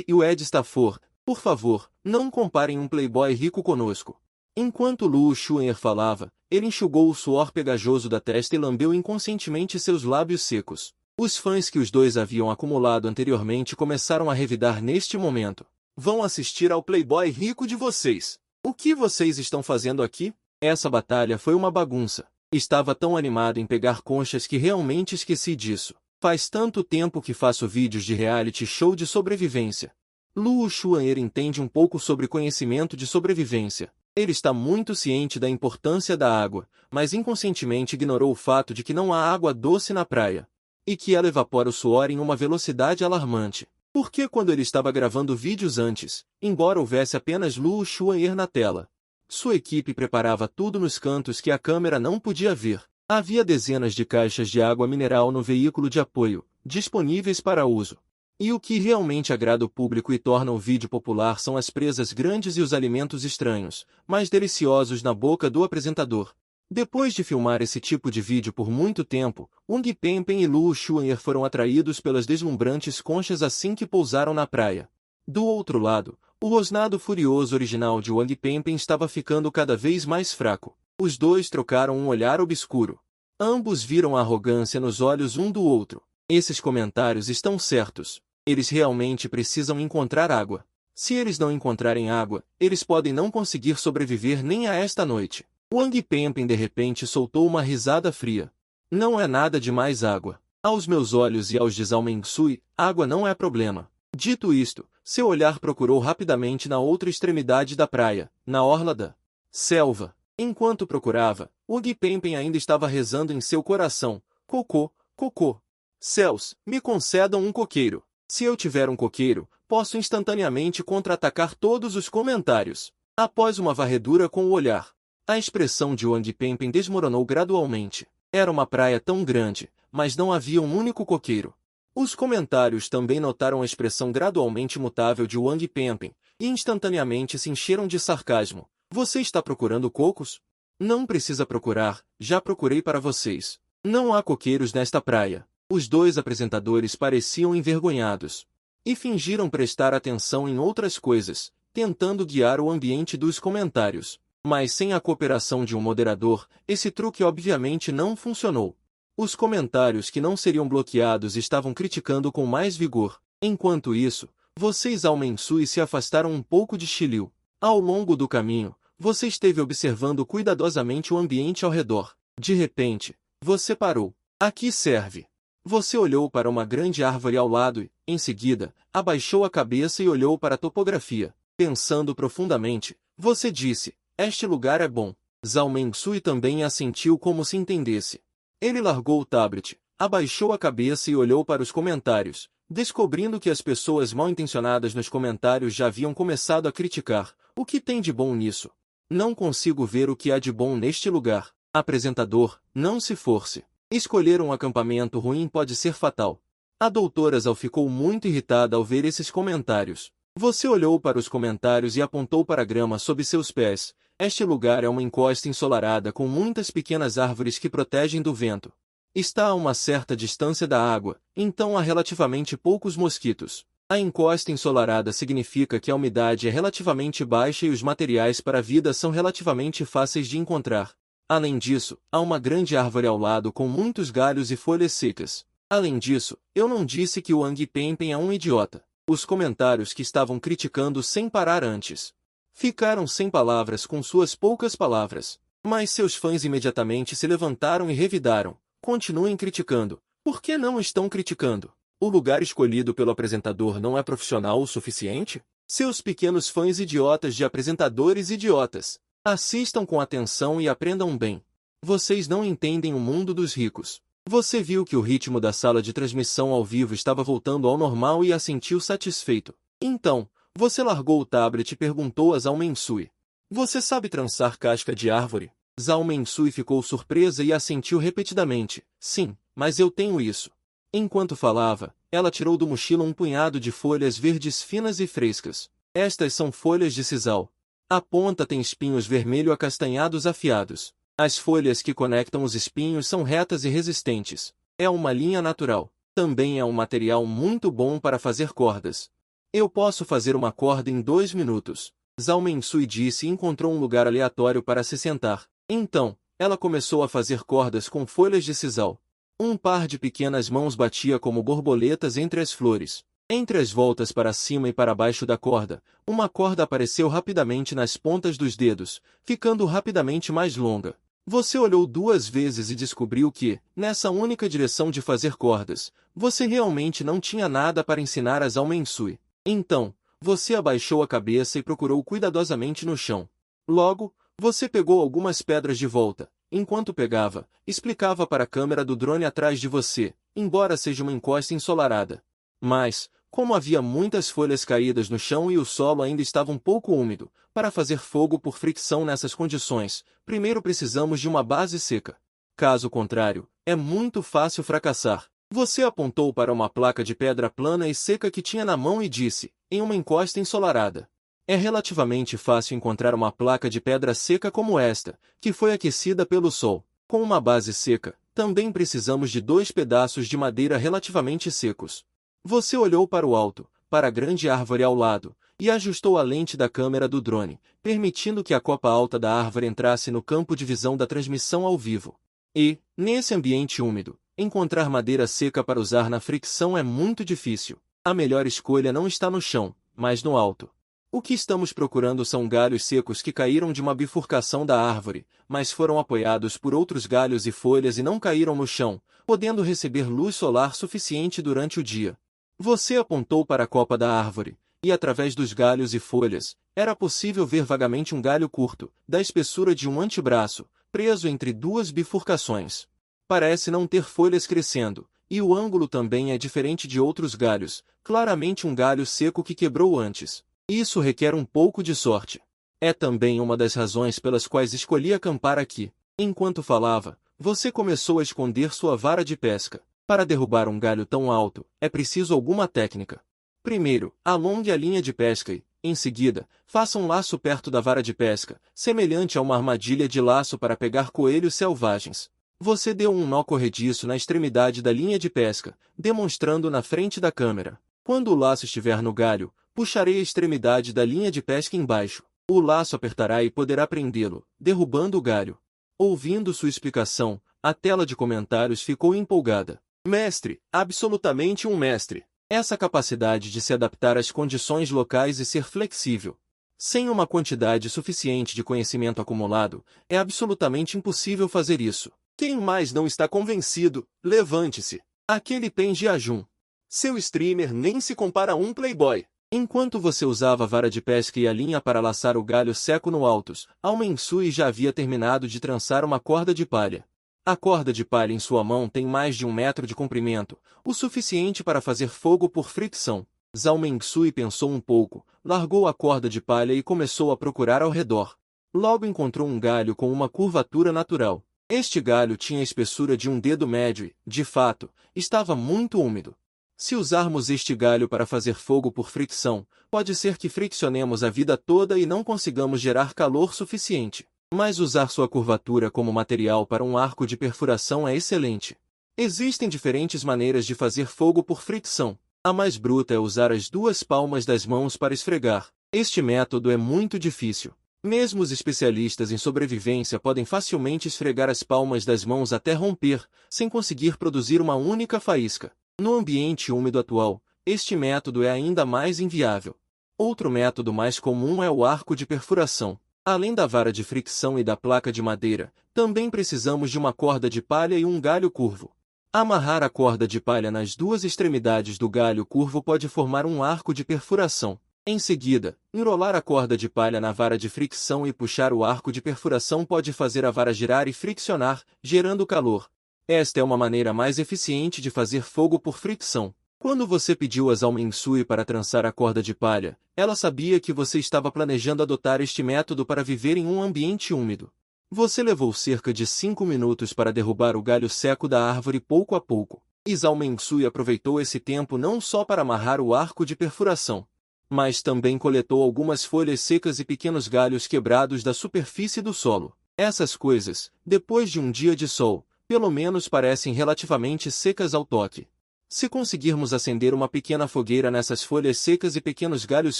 e o Ed Stafford. Por favor, não comparem um playboy rico conosco. Enquanto Luo Xuan'er falava, ele enxugou o suor pegajoso da testa e lambeu inconscientemente seus lábios secos. Os fãs que os dois haviam acumulado anteriormente começaram a revidar neste momento. Vão assistir ao playboy rico de vocês. O que vocês estão fazendo aqui? Essa batalha foi uma bagunça. Estava tão animado em pegar conchas que realmente esqueci disso. Faz tanto tempo que faço vídeos de reality show de sobrevivência. Luo Xuan'er entende um pouco sobre conhecimento de sobrevivência. Ele está muito ciente da importância da água, mas inconscientemente ignorou o fato de que não há água doce na praia. E que ela evapora o suor em uma velocidade alarmante. Porque quando ele estava gravando vídeos antes, embora houvesse apenas Luo Xuan'er na tela, sua equipe preparava tudo nos cantos que a câmera não podia ver. Havia dezenas de caixas de água mineral no veículo de apoio, disponíveis para uso. E o que realmente agrada o público e torna o vídeo popular são as presas grandes e os alimentos estranhos, mas deliciosos na boca do apresentador. Depois de filmar esse tipo de vídeo por muito tempo, Wang Pen Pen e Luo Xuan'er foram atraídos pelas deslumbrantes conchas assim que pousaram na praia. Do outro lado, o rosnado furioso original de Wang Pen Pen estava ficando cada vez mais fraco. Os dois trocaram um olhar obscuro. Ambos viram a arrogância nos olhos um do outro. Esses comentários estão certos. Eles realmente precisam encontrar água. Se eles não encontrarem água, eles podem não conseguir sobreviver nem a esta noite. Wang Pen Pen de repente soltou uma risada fria. Não é nada de mais água. Aos meus olhos e aos de Zhao Mengsui, água não é problema. Dito isto, seu olhar procurou rapidamente na outra extremidade da praia, na orla da selva. Enquanto procurava, Wang Pen Pen ainda estava rezando em seu coração. Cocô, cocô. Céus, me concedam um coqueiro. Se eu tiver um coqueiro, posso instantaneamente contra-atacar todos os comentários. Após uma varredura com o olhar, a expressão de Wang Pen Pen desmoronou gradualmente. Era uma praia tão grande, mas não havia um único coqueiro. Os comentários também notaram a expressão gradualmente mutável de Wang Pen Pen, e instantaneamente se encheram de sarcasmo. Você está procurando cocos? Não precisa procurar, já procurei para vocês. Não há coqueiros nesta praia. Os dois apresentadores pareciam envergonhados. E fingiram prestar atenção em outras coisas, tentando guiar o ambiente dos comentários. Mas sem a cooperação de um moderador, esse truque obviamente não funcionou. Os comentários que não seriam bloqueados estavam criticando com mais vigor. Enquanto isso, você e Zhao Mengsui se afastaram um pouco de Shiliu. Ao longo do caminho, você esteve observando cuidadosamente o ambiente ao redor. De repente, você parou. Aqui serve. Você olhou para uma grande árvore ao lado e, em seguida, abaixou a cabeça e olhou para a topografia. Pensando profundamente, você disse, este lugar é bom. Zhao Mengsui também assentiu como se entendesse. Ele largou o tablet, abaixou a cabeça e olhou para os comentários, descobrindo que as pessoas mal-intencionadas nos comentários já haviam começado a criticar. O que tem de bom nisso? Não consigo ver o que há de bom neste lugar. Apresentador, não se force. Escolher um acampamento ruim pode ser fatal. A doutora Zhao ficou muito irritada ao ver esses comentários. Você olhou para os comentários e apontou para a grama sob seus pés. Este lugar é uma encosta ensolarada com muitas pequenas árvores que protegem do vento. Está a uma certa distância da água, então há relativamente poucos mosquitos. A encosta ensolarada significa que a umidade é relativamente baixa e os materiais para a vida são relativamente fáceis de encontrar. Além disso, há uma grande árvore ao lado com muitos galhos e folhas secas. Além disso, eu não disse que o Wang Pen Pen é um idiota. Os comentários que estavam criticando sem parar antes ficaram sem palavras com suas poucas palavras. Mas seus fãs imediatamente se levantaram e revidaram. Continuem criticando. Por que não estão criticando? O lugar escolhido pelo apresentador não é profissional o suficiente? Seus pequenos fãs idiotas de apresentadores idiotas. Assistam com atenção e aprendam bem. Vocês não entendem o mundo dos ricos. Você viu que o ritmo da sala de transmissão ao vivo estava voltando ao normal e assentiu satisfeito. Então, você largou o tablet e perguntou a Zhao Mengsui. Você sabe trançar casca de árvore? Zhao Mengsui ficou surpresa e assentiu repetidamente. Sim, mas eu tenho isso. Enquanto falava, ela tirou do mochila um punhado de folhas verdes finas e frescas. Estas são folhas de sisal. A ponta tem espinhos vermelho-acastanhados afiados. As folhas que conectam os espinhos são retas e resistentes. É uma linha natural. Também é um material muito bom para fazer cordas. Eu posso fazer uma corda em 2 minutos. Zhao Mengsui disse e encontrou um lugar aleatório para se sentar. Então, ela começou a fazer cordas com folhas de sisal. Um par de pequenas mãos batia como borboletas entre as flores. Entre as voltas para cima e para baixo da corda, uma corda apareceu rapidamente nas pontas dos dedos, ficando rapidamente mais longa. Você olhou 2 vezes e descobriu que, nessa única direção de fazer cordas, você realmente não tinha nada para ensinar a Zhao Mengsui. Então, você abaixou a cabeça e procurou cuidadosamente no chão. Logo, você pegou algumas pedras de volta. Enquanto pegava, explicava para a câmera do drone atrás de você, embora seja uma encosta ensolarada. Mas, como havia muitas folhas caídas no chão e o solo ainda estava um pouco úmido, para fazer fogo por fricção nessas condições, primeiro precisamos de uma base seca. Caso contrário, é muito fácil fracassar. Você apontou para uma placa de pedra plana e seca que tinha na mão e disse, em uma encosta ensolarada. É relativamente fácil encontrar uma placa de pedra seca como esta, que foi aquecida pelo sol. Com uma base seca, também precisamos de 2 pedaços de madeira relativamente secos. Você olhou para o alto, para a grande árvore ao lado, e ajustou a lente da câmera do drone, permitindo que a copa alta da árvore entrasse no campo de visão da transmissão ao vivo. E, nesse ambiente úmido, encontrar madeira seca para usar na fricção é muito difícil. A melhor escolha não está no chão, mas no alto. O que estamos procurando são galhos secos que caíram de uma bifurcação da árvore, mas foram apoiados por outros galhos e folhas e não caíram no chão, podendo receber luz solar suficiente durante o dia. Você apontou para a copa da árvore, e através dos galhos e folhas, era possível ver vagamente um galho curto, da espessura de um antebraço, preso entre 2 bifurcações. Parece não ter folhas crescendo, e o ângulo também é diferente de outros galhos, claramente um galho seco que quebrou antes. Isso requer um pouco de sorte. É também uma das razões pelas quais escolhi acampar aqui. Enquanto falava, você começou a esconder sua vara de pesca. Para derrubar um galho tão alto, é preciso alguma técnica. Primeiro, alongue a linha de pesca e, em seguida, faça um laço perto da vara de pesca, semelhante a uma armadilha de laço para pegar coelhos selvagens. Você deu um nó corrediço na extremidade da linha de pesca, demonstrando na frente da câmera. Quando o laço estiver no galho, puxarei a extremidade da linha de pesca embaixo. O laço apertará e poderá prendê-lo, derrubando o galho. Ouvindo sua explicação, a tela de comentários ficou empolgada. Mestre, absolutamente um mestre. Essa capacidade de se adaptar às condições locais e ser flexível. Sem uma quantidade suficiente de conhecimento acumulado, é absolutamente impossível fazer isso. Quem mais não está convencido, levante-se. Aquele Pen Jiajun. Seu streamer nem se compara a um playboy. Enquanto você usava a vara de pesca e a linha para laçar o galho seco no altos, Zhao Mengsui já havia terminado de trançar uma corda de palha. A corda de palha em sua mão tem mais de 1 metro de comprimento, o suficiente para fazer fogo por fricção. Zhao Mengsui pensou um pouco, largou a corda de palha e começou a procurar ao redor. Logo encontrou um galho com uma curvatura natural. Este galho tinha a espessura de um dedo médio e, de fato, estava muito úmido. Se usarmos este galho para fazer fogo por fricção, pode ser que friccionemos a vida toda e não consigamos gerar calor suficiente. Mas usar sua curvatura como material para um arco de perfuração é excelente. Existem diferentes maneiras de fazer fogo por fricção. A mais bruta é usar as 2 palmas das mãos para esfregar. Este método é muito difícil. Mesmo os especialistas em sobrevivência podem facilmente esfregar as palmas das mãos até romper, sem conseguir produzir uma única faísca. No ambiente úmido atual, este método é ainda mais inviável. Outro método mais comum é o arco de perfuração. Além da vara de fricção e da placa de madeira, também precisamos de uma corda de palha e um galho curvo. Amarrar a corda de palha nas 2 extremidades do galho curvo pode formar um arco de perfuração. Em seguida, enrolar a corda de palha na vara de fricção e puxar o arco de perfuração pode fazer a vara girar e friccionar, gerando calor. Esta é uma maneira mais eficiente de fazer fogo por fricção. Quando você pediu a Zhao Mengsui para trançar a corda de palha, ela sabia que você estava planejando adotar este método para viver em um ambiente úmido. Você levou cerca de 5 minutos para derrubar o galho seco da árvore pouco a pouco. E Zhao Mengsui aproveitou esse tempo não só para amarrar o arco de perfuração, mas também coletou algumas folhas secas e pequenos galhos quebrados da superfície do solo. Essas coisas, depois de um dia de sol, pelo menos parecem relativamente secas ao toque. Se conseguirmos acender uma pequena fogueira nessas folhas secas e pequenos galhos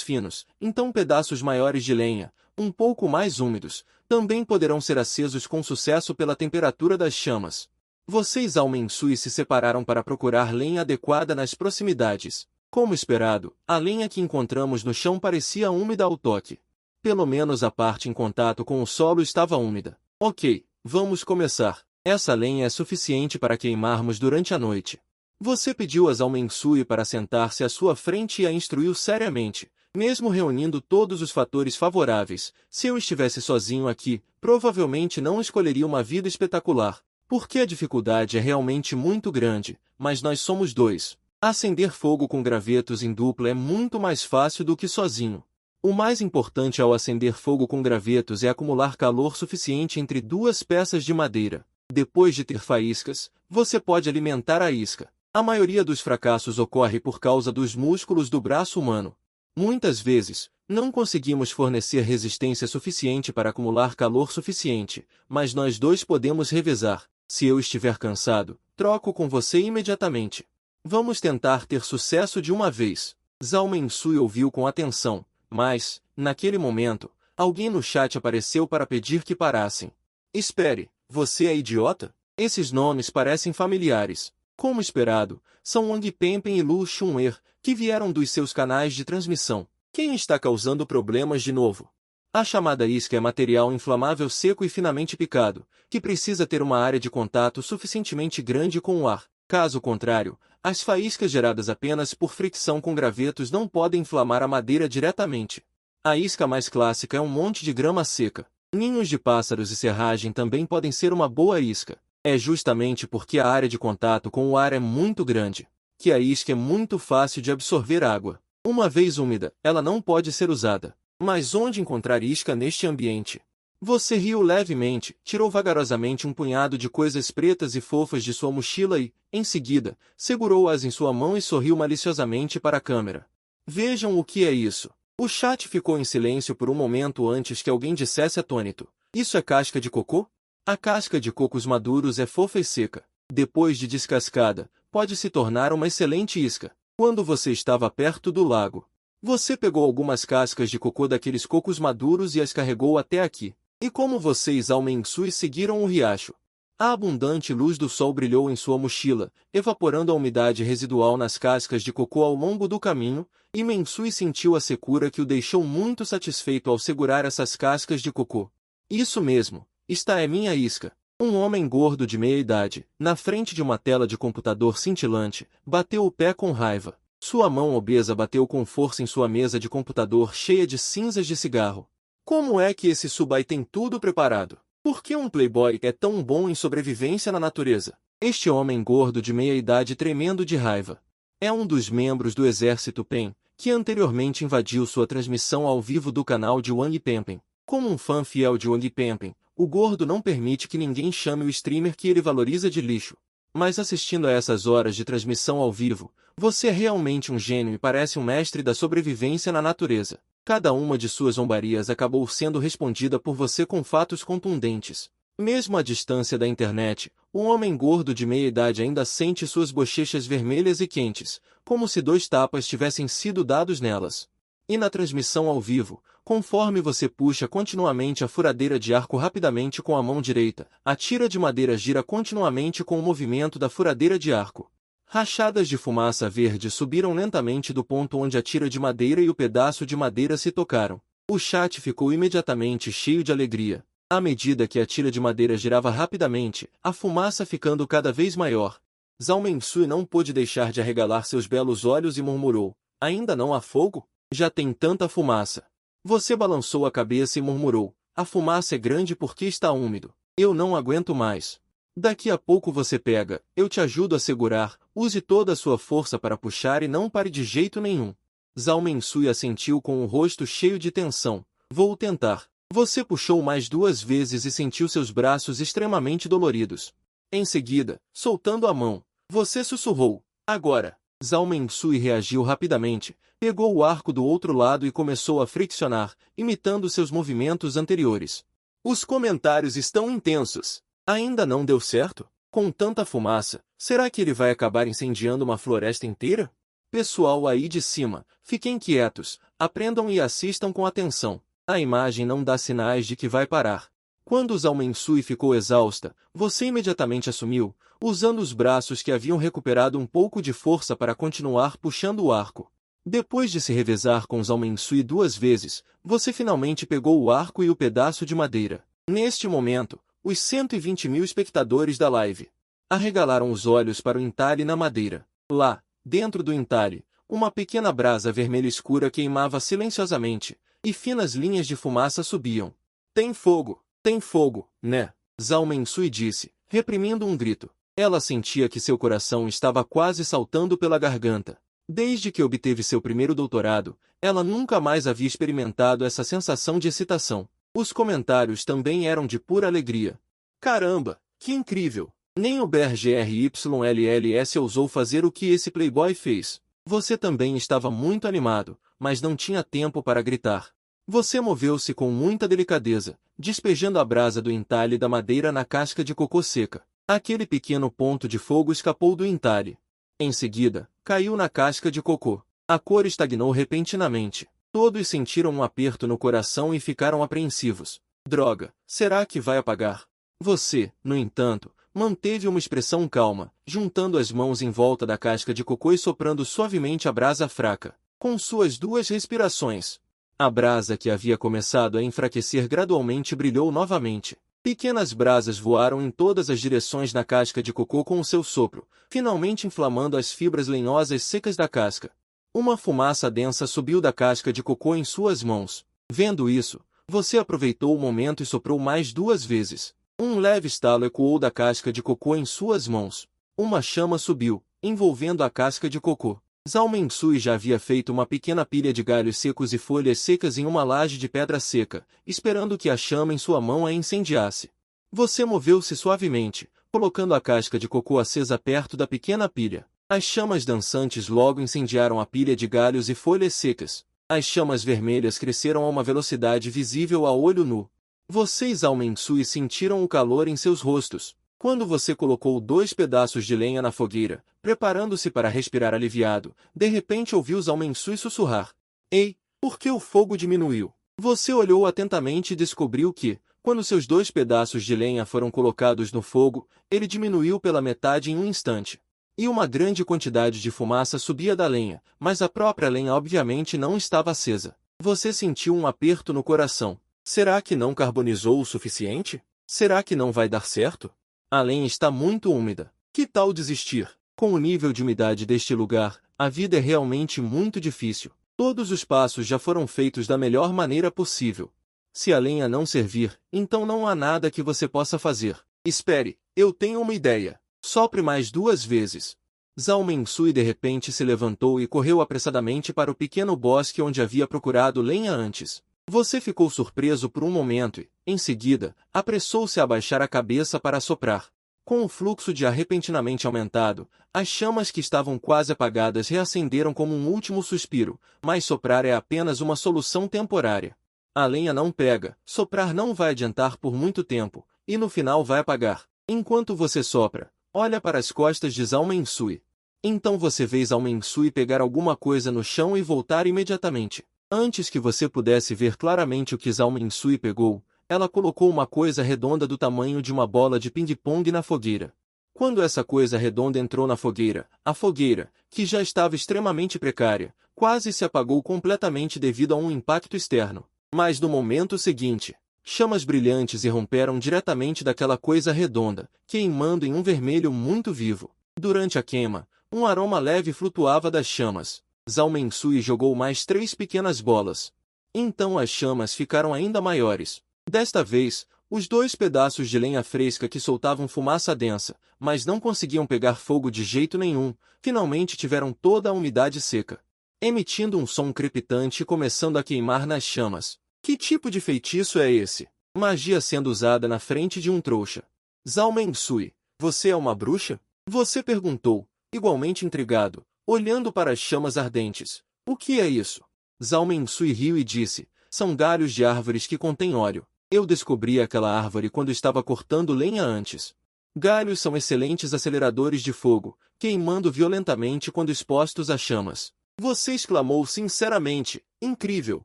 finos, então pedaços maiores de lenha, um pouco mais úmidos, também poderão ser acesos com sucesso pela temperatura das chamas. Vocês Zhao Mengsui se separaram para procurar lenha adequada nas proximidades. Como esperado, a lenha que encontramos no chão parecia úmida ao toque. Pelo menos a parte em contato com o solo estava úmida. Ok, vamos começar. Essa lenha é suficiente para queimarmos durante a noite. Você pediu a Zhao Mengsui para sentar-se à sua frente e a instruiu seriamente. Mesmo reunindo todos os fatores favoráveis, se eu estivesse sozinho aqui, provavelmente não escolheria uma vida espetacular, porque a dificuldade é realmente muito grande, mas nós somos dois. Acender fogo com gravetos em dupla é muito mais fácil do que sozinho. O mais importante ao acender fogo com gravetos é acumular calor suficiente entre duas peças de madeira. Depois de ter faíscas, você pode alimentar a isca. A maioria dos fracassos ocorre por causa dos músculos do braço humano. Muitas vezes, não conseguimos fornecer resistência suficiente para acumular calor suficiente, mas nós dois podemos revezar. Se eu estiver cansado, troco com você imediatamente. Vamos tentar ter sucesso de uma vez. Zhao Mengsui ouviu com atenção, mas, naquele momento, alguém no chat apareceu para pedir que parassem. Espere, você é idiota? Esses nomes parecem familiares. Como esperado, são Wang Pengpen e Lu Xun'er, que vieram dos seus canais de transmissão. Quem está causando problemas de novo? A chamada isca é material inflamável seco e finamente picado, que precisa ter uma área de contato suficientemente grande com o ar. Caso contrário, as faíscas geradas apenas por fricção com gravetos não podem inflamar a madeira diretamente. A isca mais clássica é um monte de grama seca. Ninhos de pássaros e serragem também podem ser uma boa isca. É justamente porque a área de contato com o ar é muito grande, que a isca é muito fácil de absorver água. Uma vez úmida, ela não pode ser usada. Mas onde encontrar isca neste ambiente? Você riu levemente, tirou vagarosamente um punhado de coisas pretas e fofas de sua mochila e, em seguida, segurou-as em sua mão e sorriu maliciosamente para a câmera. Vejam o que é isso. O chat ficou em silêncio por um momento antes que alguém dissesse atônito. Isso é casca de cocô? A casca de cocos maduros é fofa e seca. Depois de descascada, pode se tornar uma excelente isca. Quando você estava perto do lago, você pegou algumas cascas de cocô daqueles cocos maduros e as carregou até aqui. E como vocês Zhao Mengsui seguiram o riacho? A abundante luz do sol brilhou em sua mochila, evaporando a umidade residual nas cascas de cocô ao longo do caminho, e Mengsui sentiu a secura que o deixou muito satisfeito ao segurar essas cascas de cocô. Isso mesmo, esta é minha isca. Um homem gordo de meia idade, na frente de uma tela de computador cintilante, bateu o pé com raiva. Sua mão obesa bateu com força em sua mesa de computador cheia de cinzas de cigarro. Como é que esse Subai tem tudo preparado? Por que um playboy é tão bom em sobrevivência na natureza? Este homem gordo de meia idade tremendo de raiva é um dos membros do exército Pen, que anteriormente invadiu sua transmissão ao vivo do canal de Wang Pengpen. Como um fã fiel de Wang Pengpen, o gordo não permite que ninguém chame o streamer que ele valoriza de lixo. Mas assistindo a essas horas de transmissão ao vivo, você é realmente um gênio e parece um mestre da sobrevivência na natureza. Cada uma de suas zombarias acabou sendo respondida por você com fatos contundentes. Mesmo à distância da internet, o homem gordo de meia idade ainda sente suas bochechas vermelhas e quentes, como se 2 tapas tivessem sido dados nelas. E na transmissão ao vivo, conforme você puxa continuamente a furadeira de arco rapidamente com a mão direita, a tira de madeira gira continuamente com o movimento da furadeira de arco. Rachadas de fumaça verde subiram lentamente do ponto onde a tira de madeira e o pedaço de madeira se tocaram. O chat ficou imediatamente cheio de alegria. À medida que a tira de madeira girava rapidamente, a fumaça ficando cada vez maior. Zhao Mengsui não pôde deixar de arregalar seus belos olhos e murmurou: ainda não há fogo? Já tem tanta fumaça. Você balançou a cabeça e murmurou: a fumaça é grande porque está úmido. Eu não aguento mais. Daqui a pouco você pega, eu te ajudo a segurar, use toda a sua força para puxar e não pare de jeito nenhum. Zhao Mengsui assentiu com o rosto cheio de tensão. Vou tentar. Você puxou mais 2 vezes e sentiu seus braços extremamente doloridos. Em seguida, soltando a mão, Você sussurrou. Agora. Zhao Mengsui reagiu rapidamente, pegou o arco do outro lado e começou a friccionar, imitando seus movimentos anteriores. Os comentários estão intensos. Ainda não deu certo? Com tanta fumaça, será que ele vai acabar incendiando uma floresta inteira? Pessoal aí de cima, fiquem quietos, aprendam e assistam com atenção. A imagem não dá sinais de que vai parar. Quando Zhao Mengsui ficou exausta, você imediatamente assumiu, usando os braços que haviam recuperado um pouco de força para continuar puxando o arco. Depois de se revezar com Zhao Mengsui 2 vezes, você finalmente pegou o arco e o pedaço de madeira. Neste momento, os 120 mil espectadores da live arregalaram os olhos para o entalhe na madeira. Lá, dentro do entalhe, uma pequena brasa vermelha escura queimava silenciosamente, e finas linhas de fumaça subiam. Tem fogo, né? Zhao Mengsui disse, reprimindo um grito. Ela sentia que seu coração estava quase saltando pela garganta. Desde que obteve seu primeiro doutorado, ela nunca mais havia experimentado essa sensação de excitação. Os comentários também eram de pura alegria. Caramba, que incrível! Nem o BRGRYLLS ousou fazer o que esse playboy fez. Você também estava muito animado, mas não tinha tempo para gritar. Você moveu-se com muita delicadeza, despejando a brasa do entalhe da madeira na casca de cocô seca. Aquele pequeno ponto de fogo escapou do entalhe. Em seguida, caiu na casca de cocô. A cor estagnou repentinamente. Todos sentiram um aperto no coração e ficaram apreensivos. Droga, será que vai apagar? Você, no entanto, manteve uma expressão calma, juntando as mãos em volta da casca de cocô e soprando suavemente a brasa fraca. Com suas 2 respirações, a brasa que havia começado a enfraquecer gradualmente brilhou novamente. Pequenas brasas voaram em todas as direções na casca de cocô com o seu sopro, finalmente inflamando as fibras lenhosas secas da casca. Uma fumaça densa subiu da casca de cocô em suas mãos. Vendo isso, você aproveitou o momento e soprou mais 2 vezes. Um leve estalo ecoou da casca de cocô em suas mãos. Uma chama subiu, envolvendo a casca de cocô. Zhao Mengsui já havia feito uma pequena pilha de galhos secos e folhas secas em uma laje de pedra seca, esperando que a chama em sua mão a incendiasse. Você moveu-se suavemente, colocando a casca de cocô acesa perto da pequena pilha. As chamas dançantes logo incendiaram a pilha de galhos e folhas secas. As chamas vermelhas cresceram a uma velocidade visível a olho nu. Você e Zhao Mengsui sentiram o calor em seus rostos. Quando você colocou 2 pedaços de lenha na fogueira, preparando-se para respirar aliviado, de repente ouviu Zhao Mengsui sussurrar. Ei, por que o fogo diminuiu? Você olhou atentamente e descobriu que, quando seus 2 pedaços de lenha foram colocados no fogo, ele diminuiu pela metade em um instante. E uma grande quantidade de fumaça subia da lenha, mas a própria lenha obviamente não estava acesa. Você sentiu um aperto no coração. Será que não carbonizou o suficiente? Será que não vai dar certo? A lenha está muito úmida. Que tal desistir? Com o nível de umidade deste lugar, a vida é realmente muito difícil. Todos os passos já foram feitos da melhor maneira possível. Se a lenha não servir, então não há nada que você possa fazer. Espere, eu tenho uma ideia. Sopre mais 2 vezes. Zhao Mengsui de repente se levantou e correu apressadamente para o pequeno bosque onde havia procurado lenha antes. Você ficou surpreso por um momento e, em seguida, apressou-se a abaixar a cabeça para soprar. Com o fluxo de ar repentinamente aumentado, as chamas que estavam quase apagadas reacenderam como um último suspiro, mas soprar é apenas uma solução temporária. A lenha não pega, soprar não vai adiantar por muito tempo, e no final vai apagar. Enquanto você sopra, olha para as costas de Zhao Mengsui. Então você vê Zhao Mengsui pegar alguma coisa no chão e voltar imediatamente. Antes que você pudesse ver claramente o que Zhao Mengsui pegou, ela colocou uma coisa redonda do tamanho de uma bola de ping-pong na fogueira. Quando essa coisa redonda entrou na fogueira, a fogueira, que já estava extremamente precária, quase se apagou completamente devido a um impacto externo. Mas no momento seguinte, chamas brilhantes irromperam diretamente daquela coisa redonda, queimando em um vermelho muito vivo. Durante a queima, um aroma leve flutuava das chamas. Zhao Mengsui jogou mais 3 pequenas bolas. Então as chamas ficaram ainda maiores. Desta vez, os 2 pedaços de lenha fresca que soltavam fumaça densa, mas não conseguiam pegar fogo de jeito nenhum, finalmente tiveram toda a umidade seca, emitindo um som crepitante e começando a queimar nas chamas. Que tipo de feitiço é esse? Magia sendo usada na frente de um trouxa. Zhao Mengsui, você é uma bruxa? Você perguntou, igualmente intrigado, olhando para as chamas ardentes. O que é isso? Zhao Mengsui riu e disse, são galhos de árvores que contêm óleo. Eu descobri aquela árvore quando estava cortando lenha antes. Galhos são excelentes aceleradores de fogo, queimando violentamente quando expostos a chamas. Você exclamou sinceramente, incrível.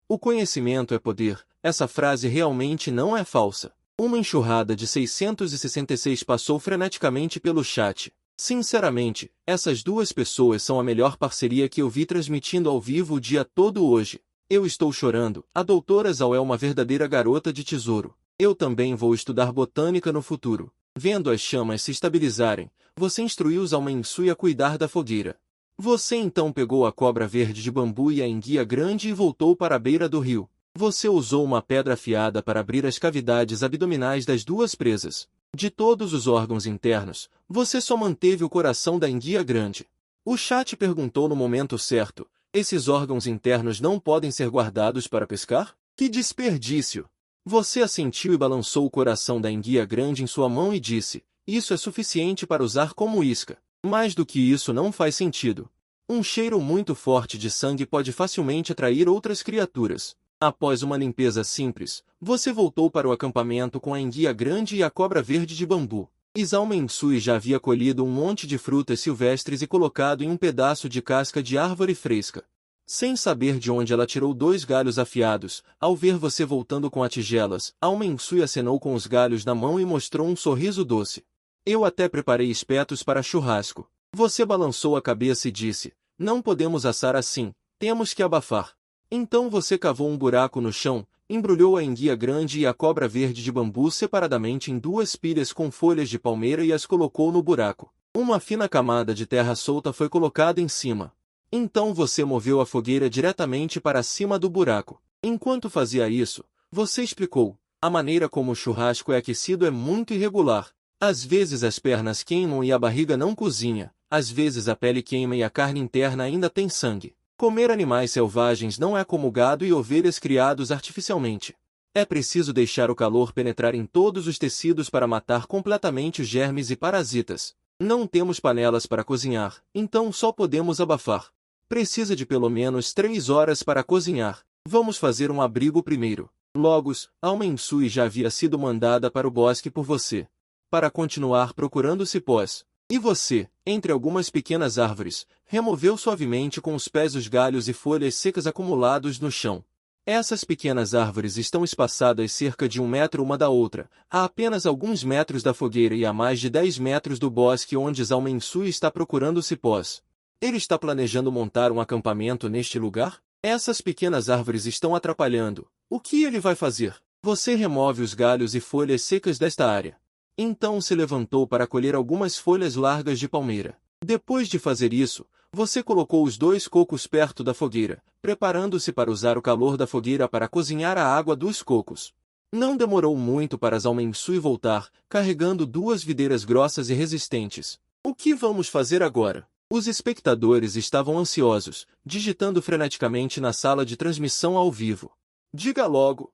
O conhecimento é poder, essa frase realmente não é falsa. Uma enxurrada de 666 passou freneticamente pelo chat. Sinceramente, essas duas pessoas são a melhor parceria que eu vi transmitindo ao vivo o dia todo hoje. Eu estou chorando, a doutora Zhao é uma verdadeira garota de tesouro. Eu também vou estudar botânica no futuro. Vendo as chamas se estabilizarem, você instruiu Zhao Mengsui a cuidar da fogueira. Você então pegou a cobra verde de bambu e a enguia grande e voltou para a beira do rio. Você usou uma pedra afiada para abrir as cavidades abdominais das duas presas. De todos os órgãos internos, você só manteve o coração da enguia grande. O chat perguntou no momento certo, esses órgãos internos não podem ser guardados para pescar? Que desperdício! Você assentiu e balançou o coração da enguia grande em sua mão e disse, isso é suficiente para usar como isca. Mais do que isso não faz sentido. Um cheiro muito forte de sangue pode facilmente atrair outras criaturas. Após uma limpeza simples, você voltou para o acampamento com a enguia grande e a cobra verde de bambu. Zhao Mengsui já havia colhido um monte de frutas silvestres e colocado em um pedaço de casca de árvore fresca. Sem saber de onde ela tirou 2 galhos afiados, ao ver você voltando com as tigelas, Zhao Mengsui acenou com os galhos na mão e mostrou um sorriso doce. Eu até preparei espetos para churrasco. Você balançou a cabeça e disse, não podemos assar assim, temos que abafar. Então você cavou um buraco no chão, embrulhou a enguia grande e a cobra verde de bambu separadamente em 2 pilhas com folhas de palmeira e as colocou no buraco. Uma fina camada de terra solta foi colocada em cima. Então você moveu a fogueira diretamente para cima do buraco. Enquanto fazia isso, você explicou, a maneira como o churrasco é aquecido é muito irregular. Às vezes as pernas queimam e a barriga não cozinha, às vezes a pele queima e a carne interna ainda tem sangue. Comer animais selvagens não é como gado e ovelhas criados artificialmente. É preciso deixar o calor penetrar em todos os tecidos para matar completamente os germes e parasitas. Não temos panelas para cozinhar, então só podemos abafar. Precisa de pelo menos 3 horas para cozinhar. Vamos fazer um abrigo primeiro. Logos, Zhao Mengsui já havia sido mandada para o bosque por você, para continuar procurando cipós. E você, entre algumas pequenas árvores, removeu suavemente com os pés os galhos e folhas secas acumulados no chão. Essas pequenas árvores estão espaçadas cerca de 1 metro uma da outra, a apenas alguns metros da fogueira e a mais de 10 metros do bosque onde Zhao Mengsui está procurando cipós. Ele está planejando montar um acampamento neste lugar? Essas pequenas árvores estão atrapalhando. O que ele vai fazer? Você remove os galhos e folhas secas desta área. Então se levantou para colher algumas folhas largas de palmeira. Depois de fazer isso, você colocou os 2 cocos perto da fogueira, preparando-se para usar o calor da fogueira para cozinhar a água dos cocos. Não demorou muito para Zhao Mengsui voltar, carregando 2 videiras grossas e resistentes. O que vamos fazer agora? Os espectadores estavam ansiosos, digitando freneticamente na sala de transmissão ao vivo. Diga logo,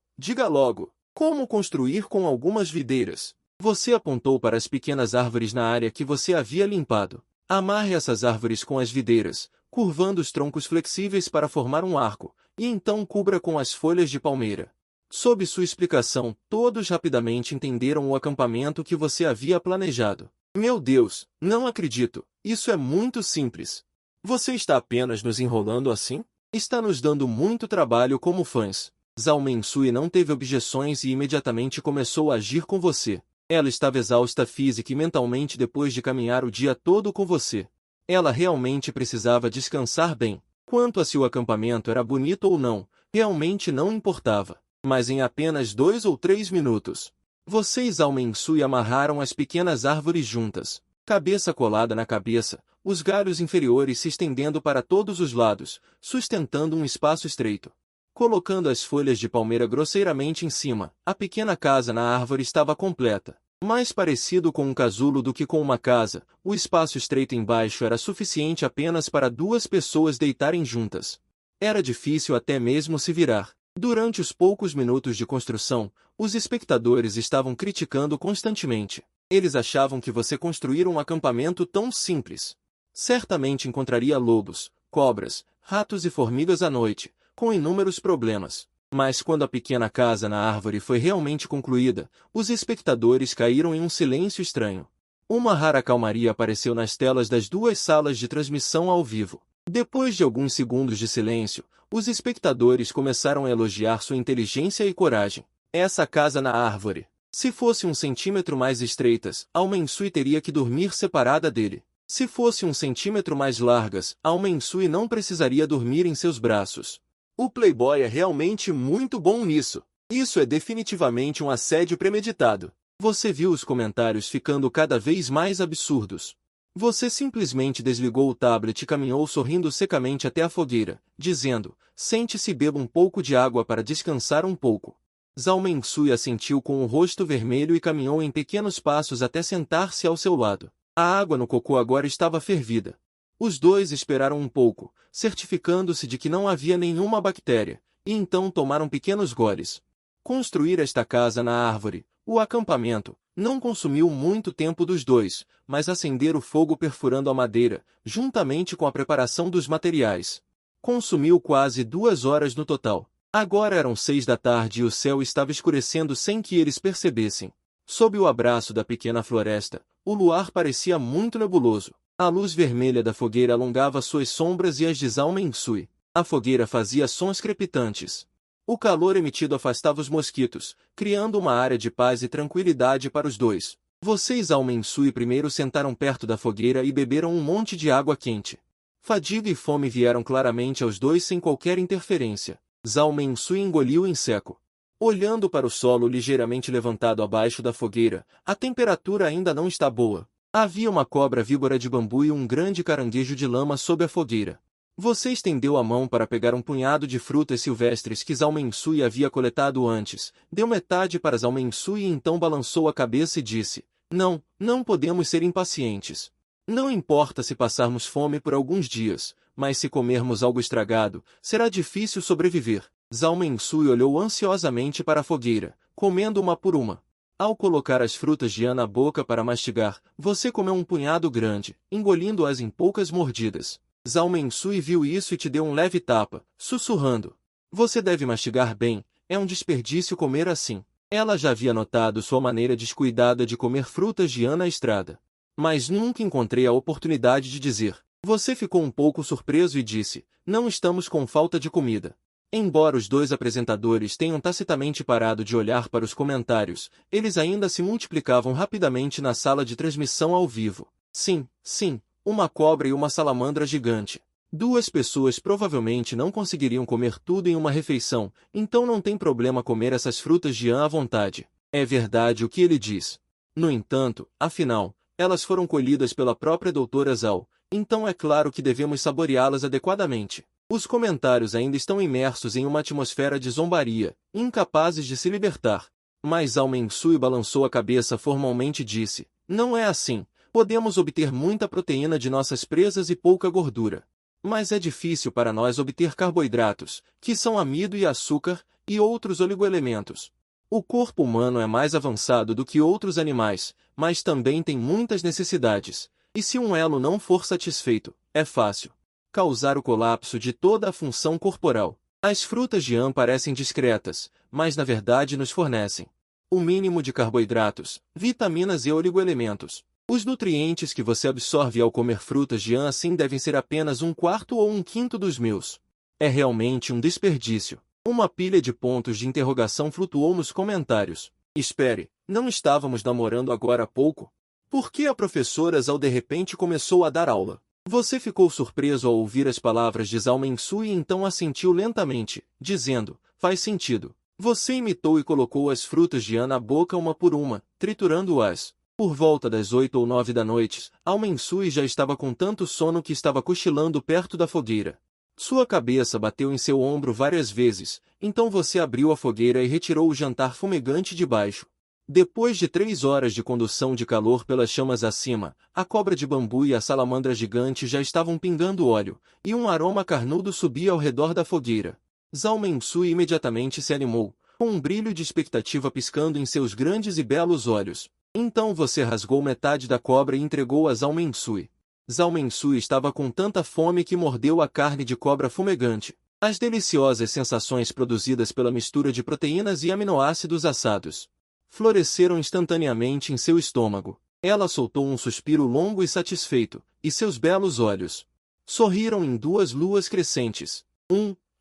como construir com algumas videiras? Você apontou para as pequenas árvores na área que você havia limpado. Amarre essas árvores com as videiras, curvando os troncos flexíveis para formar um arco, e então cubra com as folhas de palmeira. Sob sua explicação, todos rapidamente entenderam o acampamento que você havia planejado. Meu Deus, não acredito, isso é muito simples. Você está apenas nos enrolando assim? Está nos dando muito trabalho como fãs. Zhao Mengsui não teve objeções e imediatamente começou a agir com você. Ela estava exausta física e mentalmente depois de caminhar o dia todo com você. Ela realmente precisava descansar bem. Quanto a se o acampamento era bonito ou não, realmente não importava. Mas em apenas 2 ou 3 minutos, você e Zhao Mengsui amarraram as pequenas árvores juntas, cabeça colada na cabeça, os galhos inferiores se estendendo para todos os lados, sustentando um espaço estreito. Colocando as folhas de palmeira grosseiramente em cima, a pequena casa na árvore estava completa. Mais parecido com um casulo do que com uma casa, o espaço estreito embaixo era suficiente apenas para 2 pessoas deitarem juntas. Era difícil até mesmo se virar. Durante os poucos minutos de construção, os espectadores estavam criticando constantemente. Eles achavam que você construíra um acampamento tão simples. Certamente encontraria lobos, cobras, ratos e formigas à noite, com inúmeros problemas. Mas quando a pequena casa na árvore foi realmente concluída, os espectadores caíram em um silêncio estranho. Uma rara calmaria apareceu nas telas das duas salas de transmissão ao vivo. Depois de alguns segundos de silêncio, os espectadores começaram a elogiar sua inteligência e coragem. Essa casa na árvore. Se fosse 1 centímetro mais estreitas, Alma Insui teria que dormir separada dele. Se fosse 1 centímetro mais largas, Alma Insui não precisaria dormir em seus braços. O Playboy é realmente muito bom nisso. Isso é definitivamente um assédio premeditado. Você viu os comentários ficando cada vez mais absurdos. Você simplesmente desligou o tablet e caminhou sorrindo secamente até a fogueira, dizendo, sente-se e beba um pouco de água para descansar um pouco. Zhao Mengsui assentiu com o rosto vermelho e caminhou em pequenos passos até sentar-se ao seu lado. A água no cocô agora estava fervida. Os dois esperaram um pouco, certificando-se de que não havia nenhuma bactéria, e então tomaram pequenos goles. Construir esta casa na árvore, o acampamento, não consumiu muito tempo dos dois, mas acender o fogo perfurando a madeira, juntamente com a preparação dos materiais, consumiu quase 2 horas no total. Agora eram 6 da tarde e o céu estava escurecendo sem que eles percebessem. Sob o abraço da pequena floresta, o luar parecia muito nebuloso. A luz vermelha da fogueira alongava suas sombras e as de Zhao Mengsui. A fogueira fazia sons crepitantes. O calor emitido afastava os mosquitos, criando uma área de paz e tranquilidade para os dois. Você e Zhao Mengsui primeiro sentaram perto da fogueira e beberam um monte de água quente. Fadiga e fome vieram claramente aos dois sem qualquer interferência. Zhao Mengsui engoliu em seco. Olhando para o solo ligeiramente levantado abaixo da fogueira, a temperatura ainda não está boa. Havia uma cobra-víbora de bambu e um grande caranguejo de lama sob a fogueira. Você estendeu a mão para pegar um punhado de frutas silvestres que Zhao Mengsui havia coletado antes, deu metade para Zhao Mengsui e então balançou a cabeça e disse, não, não podemos ser impacientes. Não importa se passarmos fome por alguns dias, mas se comermos algo estragado, será difícil sobreviver. Zhao Mengsui olhou ansiosamente para a fogueira, comendo uma por uma. Ao colocar as frutas de An na boca para mastigar, você comeu um punhado grande, engolindo-as em poucas mordidas. Zhao Mengsui viu isso e te deu um leve tapa, sussurrando. Você deve mastigar bem, é um desperdício comer assim. Ela já havia notado sua maneira descuidada de comer frutas de An na estrada. Mas nunca encontrei a oportunidade de dizer. Você ficou um pouco surpreso e disse, não estamos com falta de comida. Embora os dois apresentadores tenham tacitamente parado de olhar para os comentários, eles ainda se multiplicavam rapidamente na sala de transmissão ao vivo. Sim, sim, uma cobra e uma salamandra gigante. 2 pessoas provavelmente não conseguiriam comer tudo em uma refeição, então não tem problema comer essas frutas de An à vontade. É verdade o que ele diz. No entanto, afinal, elas foram colhidas pela própria doutora Zhao, então é claro que devemos saboreá-las adequadamente. Os comentários ainda estão imersos em uma atmosfera de zombaria, incapazes de se libertar. Mas Zhao Mengsui balançou a cabeça formalmente e disse, não é assim, podemos obter muita proteína de nossas presas e pouca gordura. Mas é difícil para nós obter carboidratos, que são amido e açúcar, e outros oligoelementos. O corpo humano é mais avançado do que outros animais, mas também tem muitas necessidades, e se um elo não for satisfeito, é fácil causar o colapso de toda a função corporal. As frutas de An parecem discretas, mas na verdade nos fornecem o mínimo de carboidratos, vitaminas e oligoelementos. Os nutrientes que você absorve ao comer frutas de An assim devem ser apenas 1/4 ou 1/5 dos meus. É realmente um desperdício. Uma pilha de pontos de interrogação flutuou nos comentários. Espere, não estávamos namorando agora há pouco? Por que a professora Zhao de repente começou a dar aula? Você ficou surpreso ao ouvir as palavras de Zhao Mengsui e então assentiu lentamente, dizendo, faz sentido. Você imitou e colocou as frutas de An na boca uma por uma, triturando-as. Por volta das 8 ou 9 da noite, Zhao Mengsui já estava com tanto sono que estava cochilando perto da fogueira. Sua cabeça bateu em seu ombro várias vezes, então você abriu a fogueira e retirou o jantar fumegante de baixo. Depois de 3 horas de condução de calor pelas chamas acima, a cobra de bambu e a salamandra gigante já estavam pingando óleo, e um aroma carnudo subia ao redor da fogueira. Zhao Mengsui imediatamente se animou, com um brilho de expectativa piscando em seus grandes e belos olhos. Então você rasgou metade da cobra e entregou a Zhao Mensui. Zhao Mensui estava com tanta fome que mordeu a carne de cobra fumegante. As deliciosas sensações produzidas pela mistura de proteínas e aminoácidos assados floresceram instantaneamente em seu estômago. Ela soltou um suspiro longo e satisfeito, e seus belos olhos sorriram em duas luas crescentes.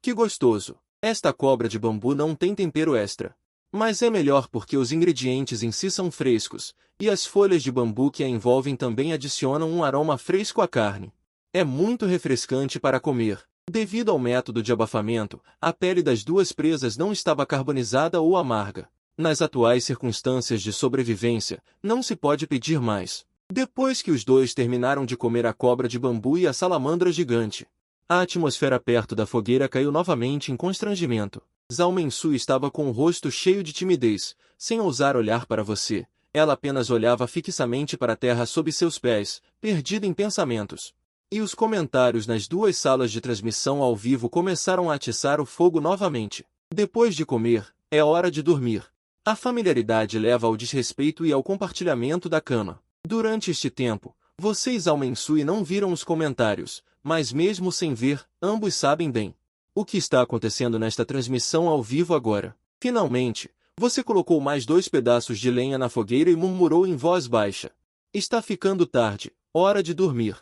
Que gostoso! Esta cobra de bambu não tem tempero extra. Mas é melhor porque os ingredientes em si são frescos, e as folhas de bambu que a envolvem também adicionam um aroma fresco à carne. É muito refrescante para comer. Devido ao método de abafamento, a pele das duas presas não estava carbonizada ou amarga. Nas atuais circunstâncias de sobrevivência, não se pode pedir mais. Depois que os dois terminaram de comer a cobra de bambu e a salamandra gigante, a atmosfera perto da fogueira caiu novamente em constrangimento. Zhao Mensui estava com o rosto cheio de timidez, sem ousar olhar para você. Ela apenas olhava fixamente para a terra sob seus pés, perdida em pensamentos. E os comentários nas duas salas de transmissão ao vivo começaram a atiçar o fogo novamente. Depois de comer, é hora de dormir. A familiaridade leva ao desrespeito e ao compartilhamento da cama. Durante este tempo, você e Zhao Mensui não viram os comentários, mas mesmo sem ver, ambos sabem bem o que está acontecendo nesta transmissão ao vivo agora. Finalmente, você colocou mais 2 pedaços de lenha na fogueira e murmurou em voz baixa. Está ficando tarde, hora de dormir.